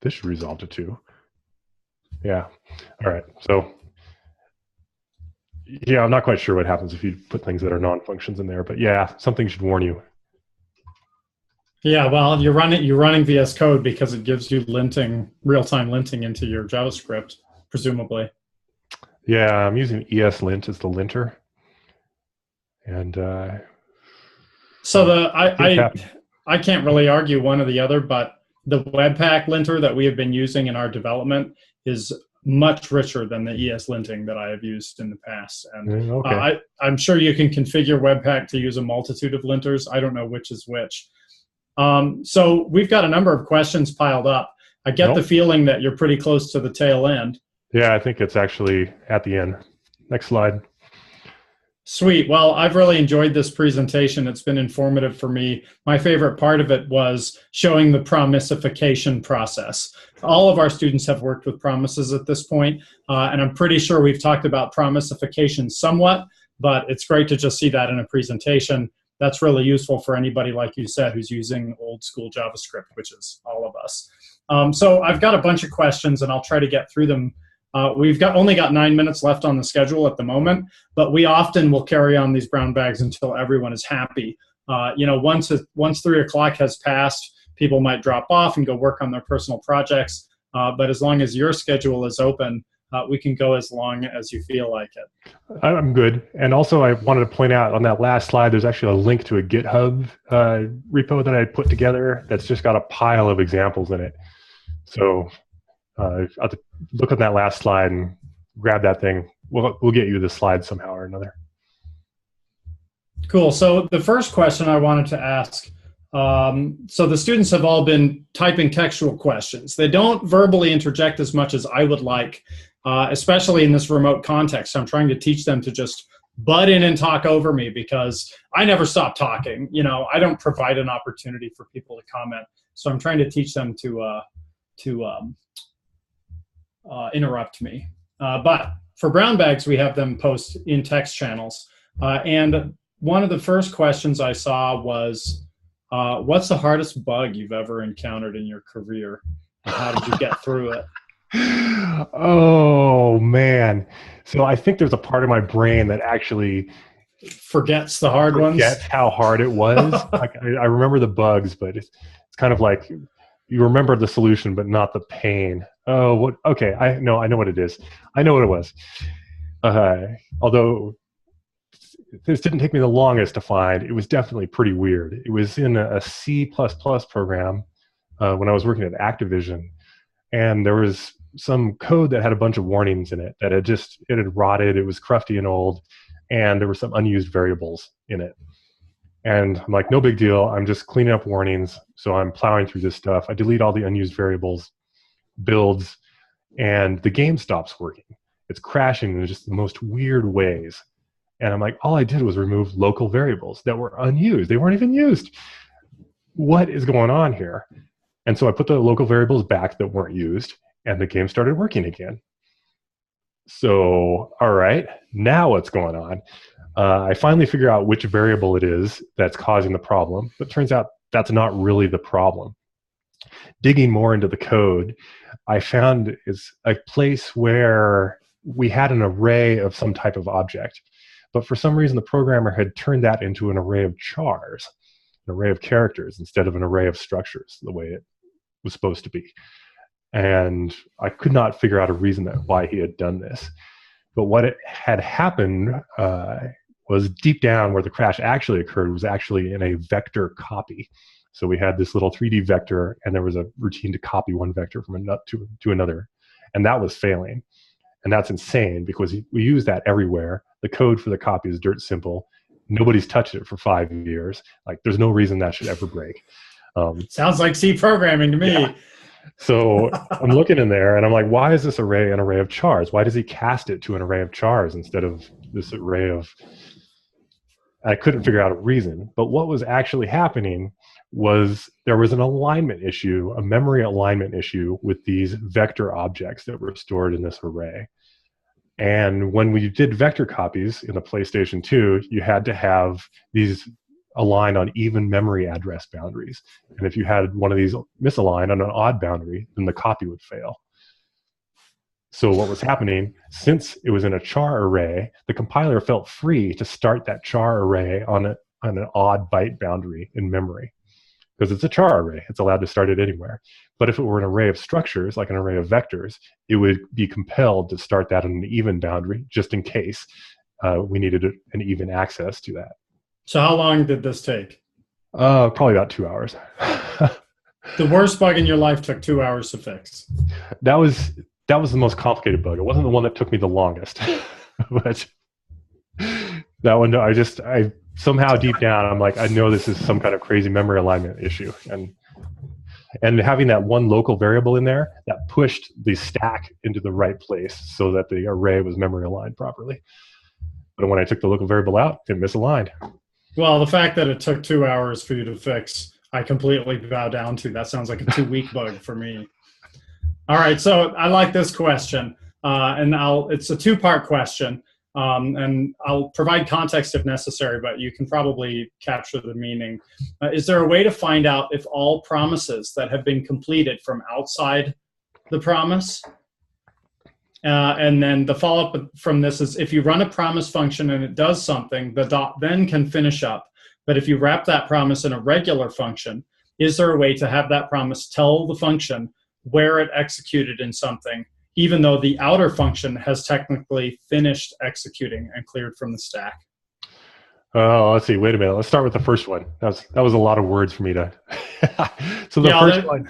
This should resolve to 2. Yeah. All right. So Yeah, I'm not quite sure what happens if you put things that are non-functions in there, but yeah, something should warn you. Yeah, well, you're running VS Code because it gives you linting, real-time linting into your JavaScript, presumably. Yeah, I'm using ESLint as the linter. And So things I can't really argue one or the other, but the Webpack linter that we have been using in our development is much richer than the ES linting that I have used in the past. And okay. I'm sure you can configure Webpack to use a multitude of linters. I don't know which is which. So we've got a number of questions piled up. I get the feeling that you're pretty close to the tail end. Yeah, I think it's actually at the end. Next slide. Sweet. Well, I've really enjoyed this presentation. It's been informative for me. My favorite part of it was showing the promisification process. All of our students have worked with promises at this point, and I'm pretty sure we've talked about promisification somewhat, but it's great to just see that in a presentation. That's really useful for anybody, like you said, who's using old school JavaScript, which is all of us. So I've got a bunch of questions, and I'll try to get through them. We've only got 9 minutes left on the schedule at the moment, but we often will carry on these brown bags until everyone is happy. Once 3 o'clock has passed, people might drop off and go work on their personal projects. But as long as your schedule is open, we can go as long as you feel like it. I'm good. And also, I wanted to point out on that last slide, there's actually a link to a GitHub repo that I put together that's just got a pile of examples in it. So I'll have to look at that last slide and grab that thing. We'll get you the slide somehow or another. Cool. So the first question I wanted to ask, so the students have all been typing textual questions. They don't verbally interject as much as I would like, especially in this remote context. I'm trying to teach them to just butt in and talk over me because I never stop talking. I don't provide an opportunity for people to comment. So I'm trying to teach them to interrupt me. But for brown bags, we have them post in text channels. And one of the first questions I saw was, what's the hardest bug you've ever encountered in your career? And how did you get through it? Oh, man. So I think there's a part of my brain that actually forgets the hard ones. Forgets how hard it was. Like, I remember the bugs, but it's kind of like you remember the solution, but not the pain. Oh, what? Okay, I know what it is. I know what it was. Although this didn't take me the longest to find, it was definitely pretty weird. It was in a C++ program when I was working at Activision, and there was some code that had a bunch of warnings in it that it had rotted. It was crufty and old, and there were some unused variables in it. And I'm like, no big deal. I'm just cleaning up warnings. So I'm plowing through this stuff. I delete all the unused variables, builds, and the game stops working. It's crashing in just the most weird ways. And I'm like, all I did was remove local variables that were unused. They weren't even used. What is going on here? And so I put the local variables back that weren't used, and the game started working again. So, all right, now what's going on? I finally figure out which variable it is that's causing the problem, but it turns out that's not really the problem. Digging more into the code, I found is a place where we had an array of some type of object, but for some reason the programmer had turned that into an array of chars, an array of characters instead of an array of structures, the way it was supposed to be. And I could not figure out a reason why he had done this. But what had happened was deep down where the crash actually occurred was actually in a vector copy. So we had this little 3D vector, and there was a routine to copy one vector from to another, and that was failing. And that's insane because we use that everywhere. The code for the copy is dirt simple. Nobody's touched it for 5 years. Like, there's no reason that should ever break. Sounds like C programming to me. Yeah. So I'm looking in there, and I'm like, why is this array an array of chars? Why does he cast it to an array of chars instead of this array of... I couldn't figure out a reason. But what was actually happening was there was an alignment issue, a memory alignment issue with these vector objects that were stored in this array. And when we did vector copies in the PlayStation 2, you had to have these aligned on even memory address boundaries. And if you had one of these misaligned on an odd boundary, then the copy would fail. So what was happening, since it was in a char array, the compiler felt free to start that char array on an odd byte boundary in memory. Because it's a char array, it's allowed to start it anywhere. But if it were an array of structures, like an array of vectors, it would be compelled to start that on an even boundary, just in case we needed an even access to that. So how long did this take? Probably about 2 hours. The worst bug in your life took 2 hours to fix. That was the most complicated bug. It wasn't the one that took me the longest. But that one, I somehow deep down, I'm like, I know this is some kind of crazy memory alignment issue. And having that one local variable in there, that pushed the stack into the right place so that the array was memory aligned properly. But when I took the local variable out, it misaligned. Well, the fact that it took 2 hours for you to fix, I completely bow down to. That sounds like a 2-week bug for me. All right, so I like this question, and it's a 2-part question, and I'll provide context if necessary, but you can probably capture the meaning. Is there a way to find out if all promises that have been completed from outside the promise? And then the follow-up from this is, if you run a promise function and it does something, the dot then can finish up. But if you wrap that promise in a regular function, is there a way to have that promise tell the function where it executed in something, even though the outer function has technically finished executing and cleared from the stack? Let's see. Wait a minute. Let's start with the first one. That was a lot of words for me to. So the first one.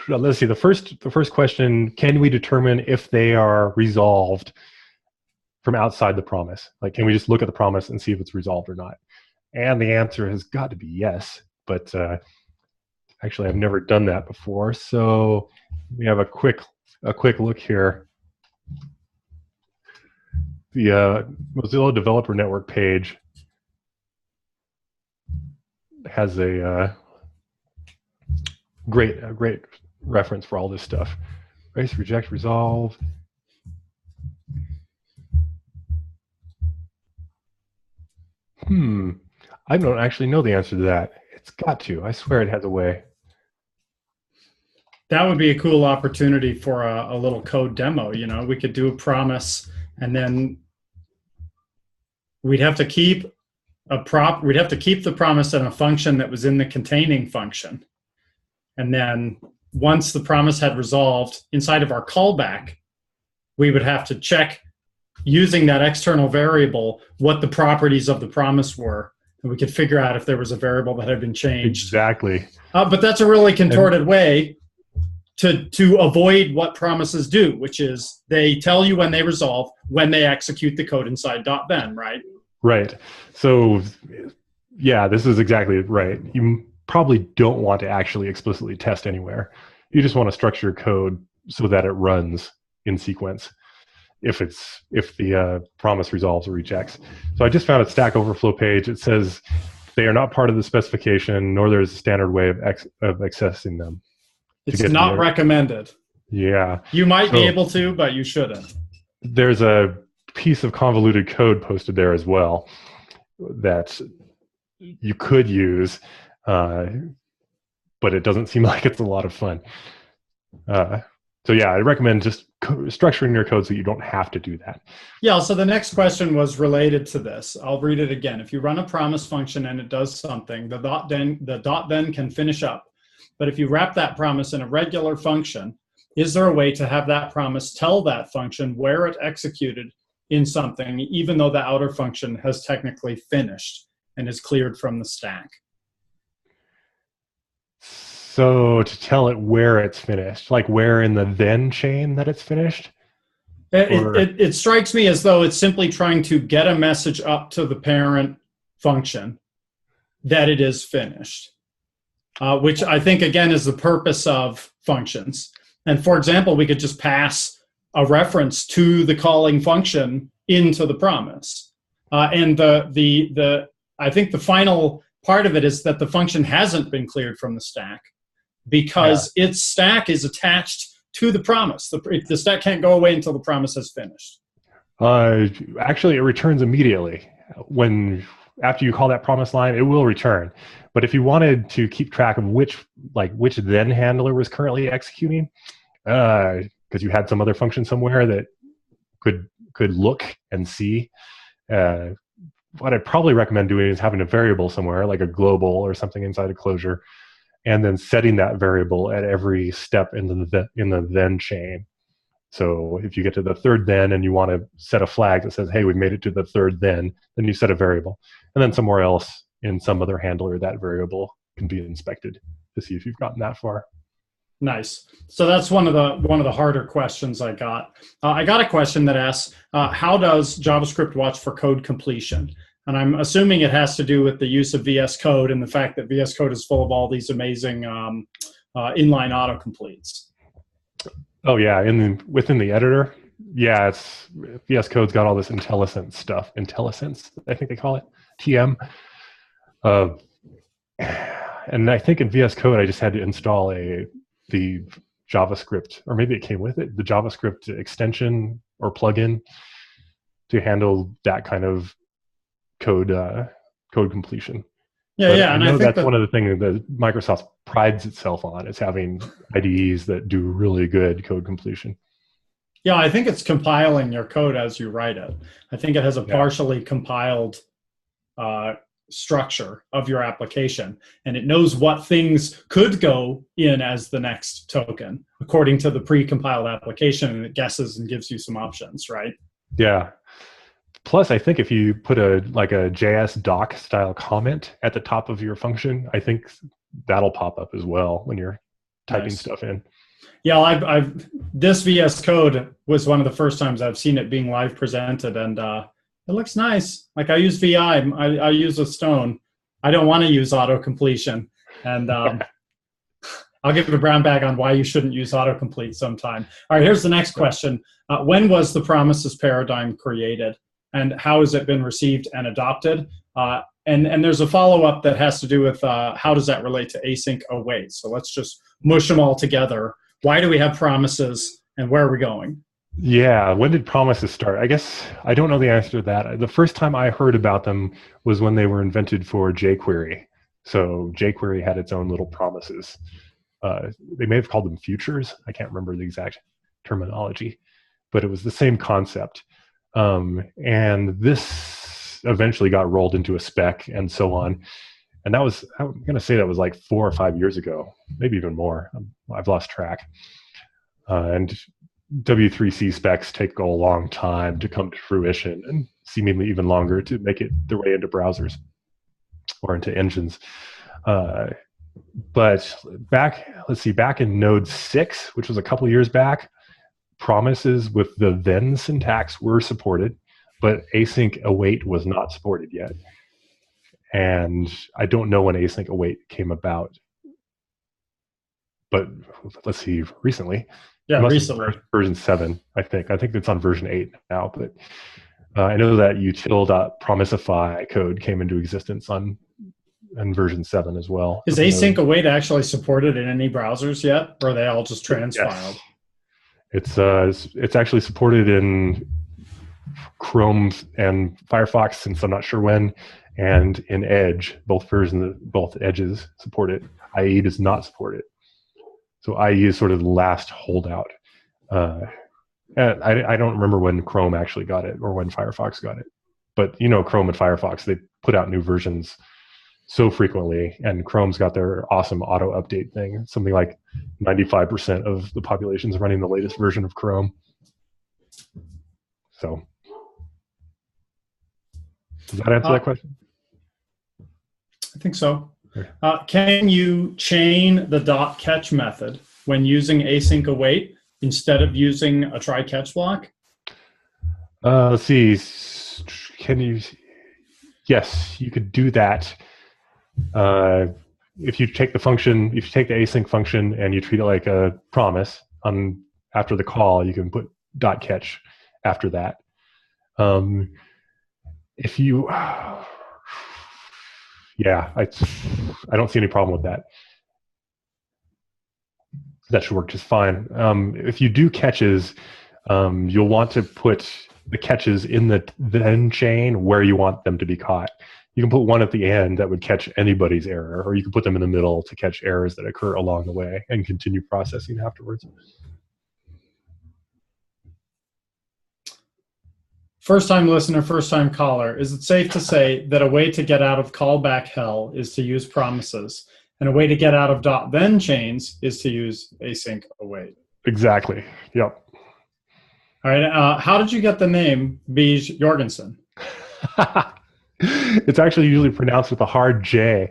Let's see. The first question: can we determine if they are resolved from outside the promise? Like, can we just look at the promise and see if it's resolved or not? And the answer has got to be yes. But actually, I've never done that before. So we have a quick look here. The Mozilla Developer Network page has a great reference for all this stuff. Race, reject, resolve. I don't actually know the answer to that. It's got to. I swear it has a way. That would be a cool opportunity for a little code demo. You know, we could do a promise, and then we'd have to keep the promise in a function that was in the containing function. And then once the promise had resolved inside of our callback, we would have to check using that external variable what the properties of the promise were. And we could figure out if there was a variable that had been changed. Exactly. But that's a really contorted way to avoid what promises do, which is they tell you when they resolve, when they execute the code inside .then, right? Right. So, yeah, this is exactly right. You probably don't want to actually explicitly test anywhere. You just want to structure your code so that it runs in sequence if the promise resolves or rejects. So I just found a Stack Overflow page. It says they are not part of the specification, nor there's a standard way of accessing them. It's not recommended. Yeah. You might be able to, but you shouldn't. There's a piece of convoluted code posted there as well that you could use, but it doesn't seem like it's a lot of fun. So yeah, I recommend just structuring your code so you don't have to do that. Yeah, so the next question was related to this. I'll read it again. If you run a promise function and it does something, the dot then can finish up. But if you wrap that promise in a regular function, is there a way to have that promise tell that function where it executed in something, even though the outer function has technically finished and is cleared from the stack? So to tell it where it's finished, like where in the then chain that it's finished? It strikes me as though it's simply trying to get a message up to the parent function that it is finished, which I think, again, is the purpose of functions. And for example, we could just pass a reference to the calling function into the promise. And I think the final part of it is that the function hasn't been cleared from the stack because its stack is attached to the promise. The stack can't go away until the promise has finished. Actually, it returns immediately. After you call that promise line, it will return. But if you wanted to keep track of which then handler was currently executing, go because you had some other function somewhere that could look and see. What I'd probably recommend doing is having a variable somewhere, like a global or something inside a closure, and then setting that variable at every step in the then chain. So if you get to the third then and you want to set a flag that says, hey, we've made it to the third then you set a variable. And then somewhere else in some other handler, that variable can be inspected to see if you've gotten that far. Nice. So that's one of the harder questions I got. I got a question that asks, how does JavaScript watch for code completion? And I'm assuming it has to do with the use of VS Code and the fact that VS Code is full of all these amazing inline autocompletes. Oh yeah, within the editor, yeah, it's VS Code's got all this IntelliSense stuff. IntelliSense, I think they call it, TM. And I think in VS Code, I just had to install the JavaScript, or maybe it came with it, the JavaScript extension or plugin to handle that kind of code completion. Yeah, and I think that's one of the things that Microsoft prides itself on, is having IDEs that do really good code completion. Yeah, I think it's compiling your code as you write it. I think it has a partially compiled structure of your application, and it knows what things could go in as the next token according to the pre-compiled application, and it guesses and gives you some options, right? Yeah. Plus, I think if you put a JS doc style comment at the top of your function, I think that'll pop up as well when you're typing stuff in. Yeah, this VS Code was one of the first times I've seen it being live presented, and it looks nice. Like, I use VI, I use a stone. I don't want to use auto completion, and I'll give a brown bag on why you shouldn't use autocomplete sometime. All right, here's the next question. When was the promises paradigm created, and how has it been received and adopted? And there's a follow-up that has to do with how does that relate to async await? So let's just mush them all together. Why do we have promises, and where are we going? Yeah, when did promises start? I guess I don't know the answer to that. The first time I heard about them was when they were invented for jQuery. So jQuery had its own little promises. They may have called them futures. I can't remember the exact terminology, but it was the same concept. And this eventually got rolled into a spec and so on. And that was, I'm going to say that was like 4 or 5 years ago, maybe even more. I've lost track. And W3C specs take a long time to come to fruition, and seemingly even longer to make it their way into browsers or into engines. But back in Node 6, which was a couple years back, promises with the then syntax were supported, but async await was not supported yet. And I don't know when async await came about, but let's see, recently. Yeah, recently. Version 7, I think. I think it's on version 8 now, but I know that util.promisify code came into existence in version 7 as well. Is async await actually supported in any browsers yet, or are they all just transpiled? Yes. It's actually supported in Chrome and Firefox since I'm not sure when, and in Edge. Both edges support it. IE does not support it. So IE is sort of the last holdout. And I don't remember when Chrome actually got it or when Firefox got it. But Chrome and Firefox, they put out new versions so frequently, and Chrome's got their awesome auto update thing. Something like 95% of the population is running the latest version of Chrome. So, does that answer that question? I think so. Can you chain the .catch method when using async await instead of using a try catch block? Let's see. Can you? Yes, you could do that. If you take the async function and you treat it like a promise after the call, you can put .catch after that. If you Yeah, I don't see any problem with that. That should work just fine. If you do catches, you'll want to put the catches in the then chain where you want them to be caught. You can put one at the end that would catch anybody's error, or you can put them in the middle to catch errors that occur along the way and continue processing afterwards. First-time listener, first-time caller. Is it safe to say that a way to get out of callback hell is to use promises, and a way to get out of dot-then chains is to use async await? Exactly. Yep. All right. How did you get the name Beej Jorgensen? It's actually usually pronounced with a hard J,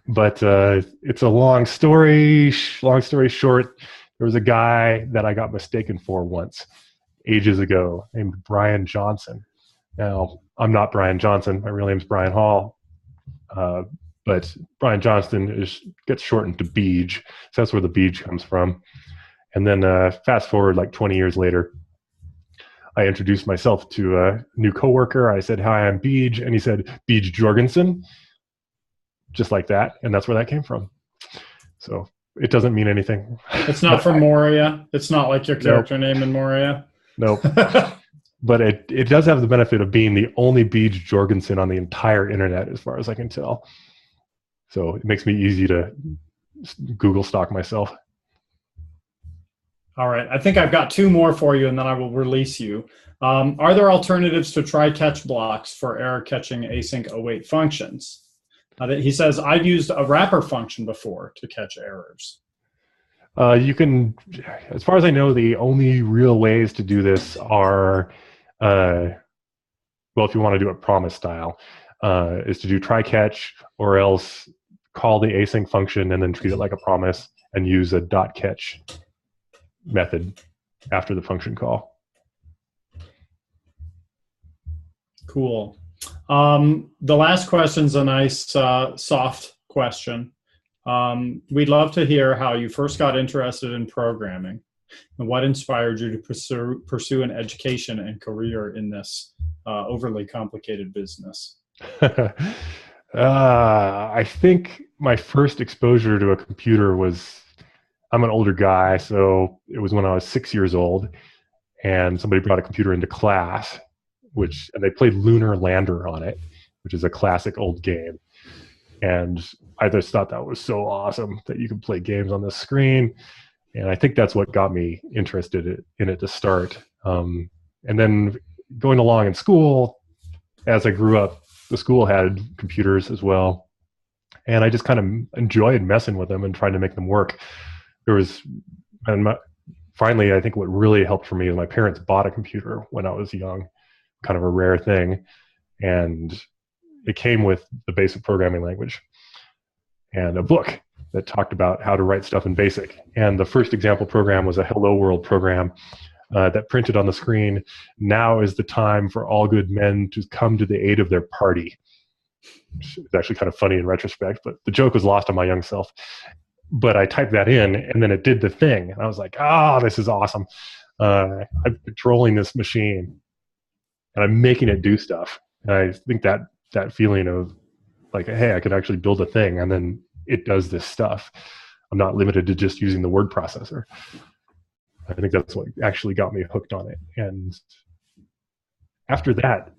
but it's a long story. Long story short, there was a guy that I got mistaken for once, ages ago, named Brian Johnson. Now, I'm not Brian Johnson. My real name's Brian Hall, but Brian Johnson gets shortened to Beej, so that's where the Beej comes from. And then fast forward like 20 years later, I introduced myself to a new coworker. I said, "Hi, I'm Beej," and he said, "Beej Jorgensen," just like that, and that's where that came from. So it doesn't mean anything. It's not from Moria. It's not like your character name in Moria. Nope. But it does have the benefit of being the only Beej Jorgensen on the entire internet, as far as I can tell. So it makes me easy to Google stalk myself. All right. I think I've got two more for you, and then I will release you. Are there alternatives to try-catch blocks for error-catching async await functions? He says, I've used a wrapper function before to catch errors. You can, as far as I know, the only real ways to do this are, well, if you want to do it promise style, is to do try-catch, or else call the async function and then treat it like a promise and use a .catch method after the function call. Cool. The last question's a nice soft question. We'd love to hear how you first got interested in programming and what inspired you to pursue an education and career in this overly complicated business. I think my first exposure to a computer was, I'm an older guy, so it was when I was 6 years old, and somebody brought a computer into class, and they played Lunar Lander on it, which is a classic old game. And I just thought that was so awesome that you could play games on the screen. And I think that's what got me interested in it to start. And then going along in school, as I grew up, the school had computers as well. And I just kind of enjoyed messing with them and trying to make them work. Finally, I think what really helped for me is my parents bought a computer when I was young, kind of a rare thing. And it came with the basic programming language and a book that talked about how to write stuff in BASIC. And the first example program was a Hello World program that printed on the screen, "Now is the time for all good men to come to the aid of their party." It's actually kind of funny in retrospect, but the joke was lost on my young self. But I typed that in, and then it did the thing. And I was like, "Oh, this is awesome. I'm controlling this machine, and I'm making it do stuff." And I think that feeling of like, hey, I could actually build a thing, and then it does this stuff. I'm not limited to just using the word processor. I think that's what actually got me hooked on it. And after that,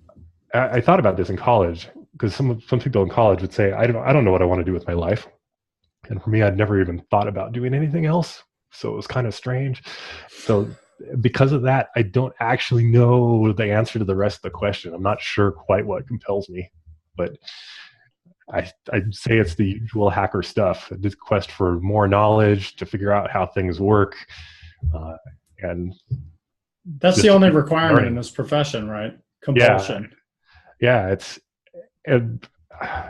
I thought about this in college, because some people in college would say, I don't know what I want to do with my life. And for me, I'd never even thought about doing anything else. So it was kind of strange. So because of that, I don't actually know the answer to the rest of the question. I'm not sure quite what compels me, but I'd say it's the usual hacker stuff. This quest for more knowledge, to figure out how things work. And that's the only requirement in this profession, right? Compulsion. Yeah,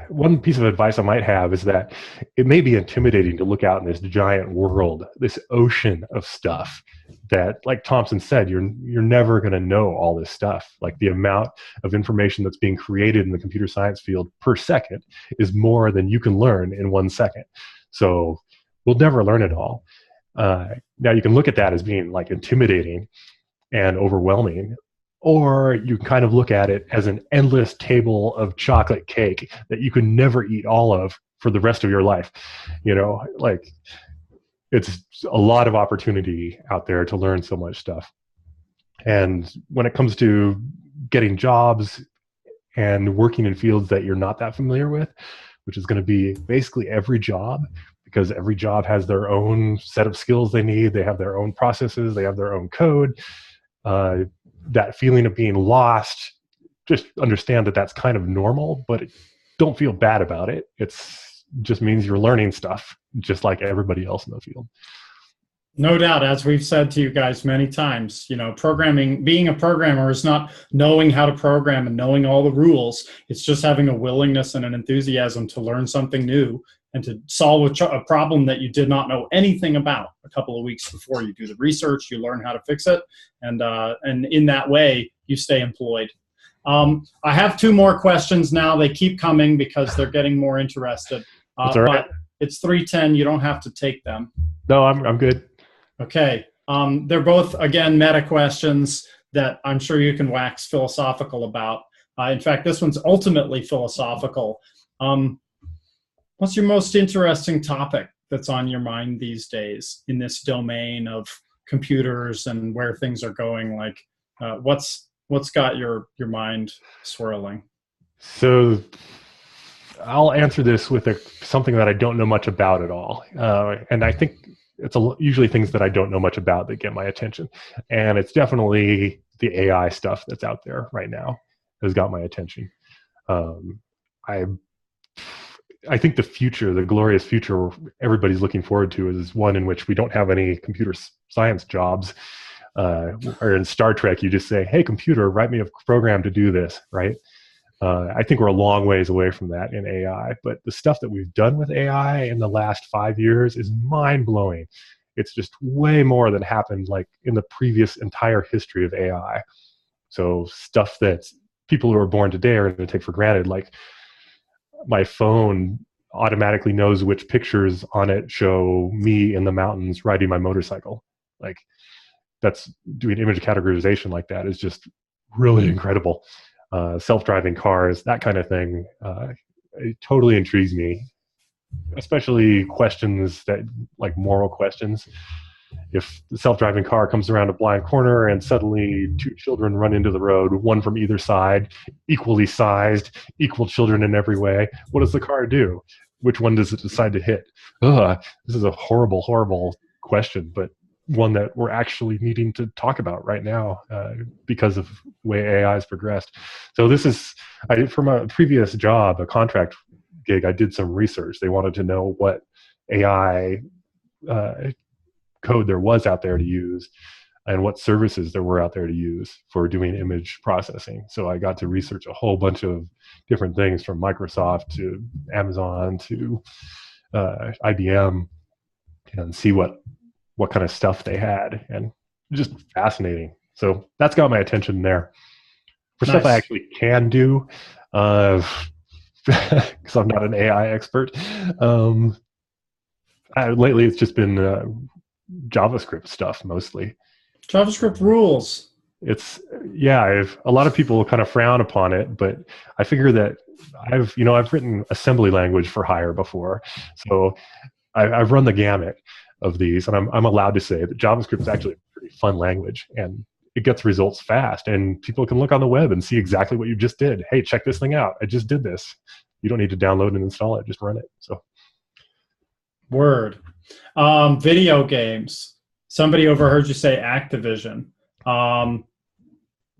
one piece of advice I might have is that it may be intimidating to look out in this giant world, this ocean of stuff that, like Thompson said, you're never going to know all this stuff. Like, the amount of information that's being created in the computer science field per second is more than you can learn in 1 second. So we'll never learn it all. Now you can look at that as being like intimidating and overwhelming, or you can kind of look at it as an endless table of chocolate cake that you can never eat all of for the rest of your life. You know, like, it's a lot of opportunity out there to learn so much stuff. And when it comes to getting jobs and working in fields that you're not that familiar with, which is going to be basically every job, because every job has their own set of skills they need. They have their own processes. They have their own code. That feeling of being lost just understand that that's kind of normal, but don't feel bad about it. It's just means you're learning stuff just like everybody else in the field. No doubt, as we've said to you guys many times, programming, being a programmer is not knowing how to program and knowing all the rules. It's just having a willingness and an enthusiasm to learn something new and to solve a problem that you did not know anything about a couple of weeks before. You do the research, you learn how to fix it, and in that way, you stay employed. I have 2 more questions now. They keep coming because they're getting more interested. That's all right. But it's 3:10. You don't have to take them. No, I'm good. Okay. They're both, again, meta questions that I'm sure you can wax philosophical about. In fact, this one's ultimately philosophical. What's your most interesting topic that's on your mind these days in this domain of computers and where things are going? Like, what's got your mind swirling? So I'll answer this with something that I don't know much about at all. And I think it's usually things that I don't know much about that get my attention. And it's definitely the AI stuff that's out there right now has got my attention. I think the future, the glorious future everybody's looking forward to, is one in which we don't have any computer science jobs. Or in Star Trek, you just say, hey, computer, write me a program to do this, right? I think we're a long ways away from that in AI, but the stuff that we've done with AI in the last 5 years is mind-blowing. It's just way more than happened like in the previous entire history of AI. So stuff that people who are born today are going to take for granted, like my phone automatically knows which pictures on it show me in the mountains riding my motorcycle. Like, that's doing image categorization like that is just really incredible. Self-driving cars, that kind of thing, it totally intrigues me, especially questions that, like moral questions. If the self-driving car comes around a blind corner and suddenly 2 children run into the road, one from either side, equally sized, equal children in every way, what does the car do? Which one does it decide to hit? This is a horrible, horrible question, but one that we're actually needing to talk about right now because of the way AI has progressed. So this is, from a previous job, a contract gig, I did some research. They wanted to know what AI code there was out there to use and what services there were out there to use for doing image processing. So I got to research a whole bunch of different things, from Microsoft to Amazon to IBM, and see what kind of stuff they had, and just fascinating. So that's got my attention there. For stuff I actually can do, because I'm not an AI expert, lately it's just been JavaScript stuff mostly. JavaScript rules. It's a lot of people kind of frown upon it, but I figure that I've written assembly language for hire before, so I've run the gamut of these, and I'm allowed to say that JavaScript is actually a pretty fun language, and it gets results fast, and people can look on the web and see exactly what you just did. Hey, check this thing out. I just did this. You don't need to download and install it. Just run it. So, word. Video games. Somebody overheard you say Activision.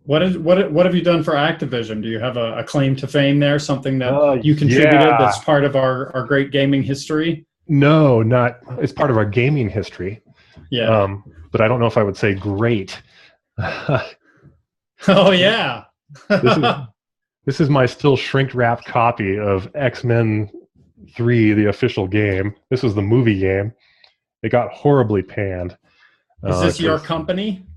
What have you done for Activision? Do you have a claim to fame there? Something that you contributed that's part of our great gaming history? No, not. It's part of our gaming history. Yeah. But I don't know if I would say great. Oh yeah. This is my still shrink-wrapped copy of X-Men 3, the official game. This was the movie game. It got horribly panned. Is this your company?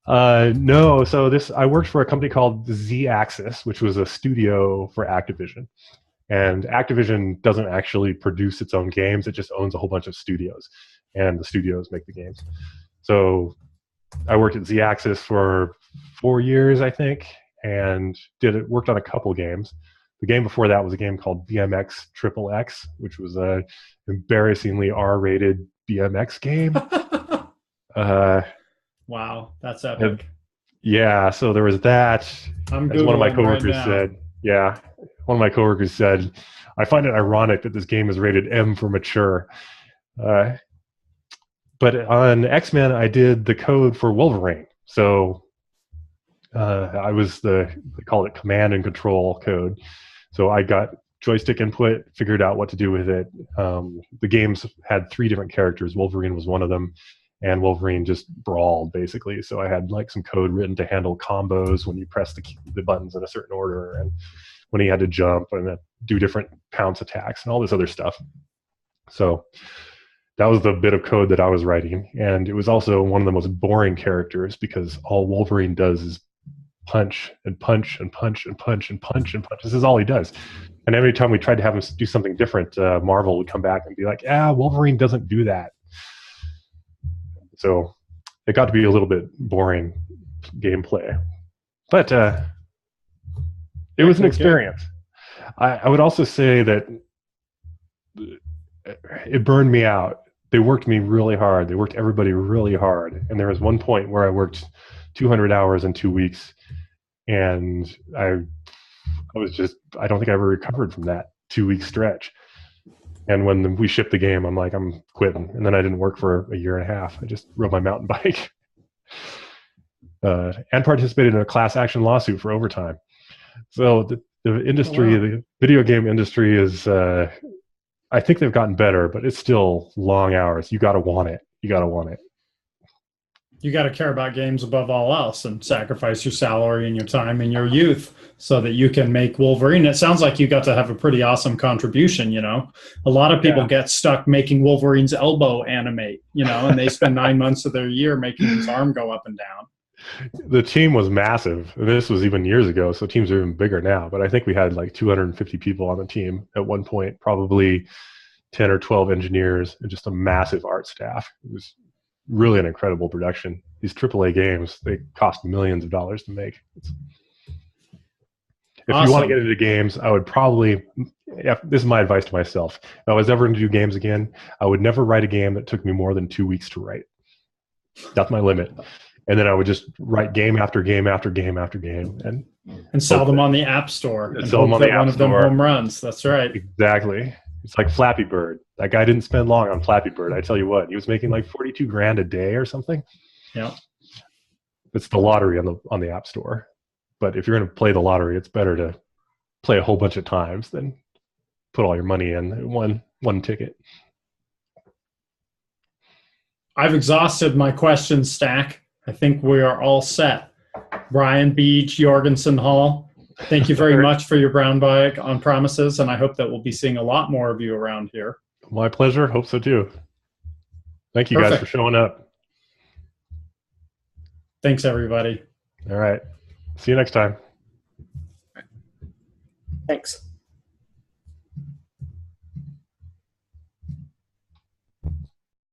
No. So I worked for a company called Z-Axis, which was a studio for Activision. And Activision doesn't actually produce its own games. It just owns a whole bunch of studios, and the studios make the games. So I worked at Z-Axis for 4 years, I think, and worked on a couple games. The game before that was a game called BMX XXX, which was a embarrassingly R-rated BMX game. Wow, that's epic. Yeah, so there was that. As one of my coworkers said, one of my coworkers said, I find it ironic that this game is rated M for mature. But on X-Men, I did the code for Wolverine. So I was they call it command and control code. So I got joystick input, figured out what to do with it. The games had 3 different characters. Wolverine was one of them, and Wolverine just brawled basically. So I had like some code written to handle combos when you press the buttons in a certain order, and when he had to jump and do different pounce attacks and all this other stuff. So that was the bit of code that I was writing. And it was also one of the most boring characters because all Wolverine does is punch and punch and punch and punch and punch and punch. This is all he does. And every time we tried to have him do something different, Marvel would come back and be like, Wolverine doesn't do that. So it got to be a little bit boring gameplay. But it was an experience. I would also say that it burned me out. They worked me really hard. They worked everybody really hard. And there was one point where I worked 200 hours in 2 weeks, and I don't think I ever recovered from that 2-week stretch. And when we shipped the game, I'm like, I'm quitting. And then I didn't work for a year and a half. I just rode my mountain bike and participated in a class action lawsuit for overtime. So the industry, the video game industry is, I think they've gotten better, but it's still long hours. You got to want it. You got to want it. You got to care about games above all else and sacrifice your salary and your time and your youth so that you can make Wolverine. It sounds like you got to have a pretty awesome contribution, you know. A lot of people get stuck making Wolverine's elbow animate, you know, and they spend 9 months of their year making his arm go up and down. The team was massive. This was even years ago, so teams are even bigger now. But I think we had like 250 people on the team at one point, probably 10 or 12 engineers, and just a massive art staff. It was really an incredible production. These AAA games, they cost millions of dollars to make. If you want to get into games, I would probably, this is my advice to myself. If I was ever going to do games again, I would never write a game that took me more than 2 weeks to write. That's my limit. And then I would just write game after game after game after game, and sell them on the App Store. And sell them on the App one of them Store. Home runs. That's right. Exactly. It's like Flappy Bird. That guy didn't spend long on Flappy Bird. I tell you what, he was making like 42 grand a day or something. Yeah. It's the lottery on the App Store. But if you're going to play the lottery, it's better to play a whole bunch of times than put all your money in one ticket. I've exhausted my question stack. I think we are all set. Brian, Beej, Jorgensen, Hall, thank you very much for your brown bag on Promises, and I hope that we'll be seeing a lot more of you around here. My pleasure. Hope so too. Thank you guys for showing up. Thanks, everybody. All right. See you next time. Thanks.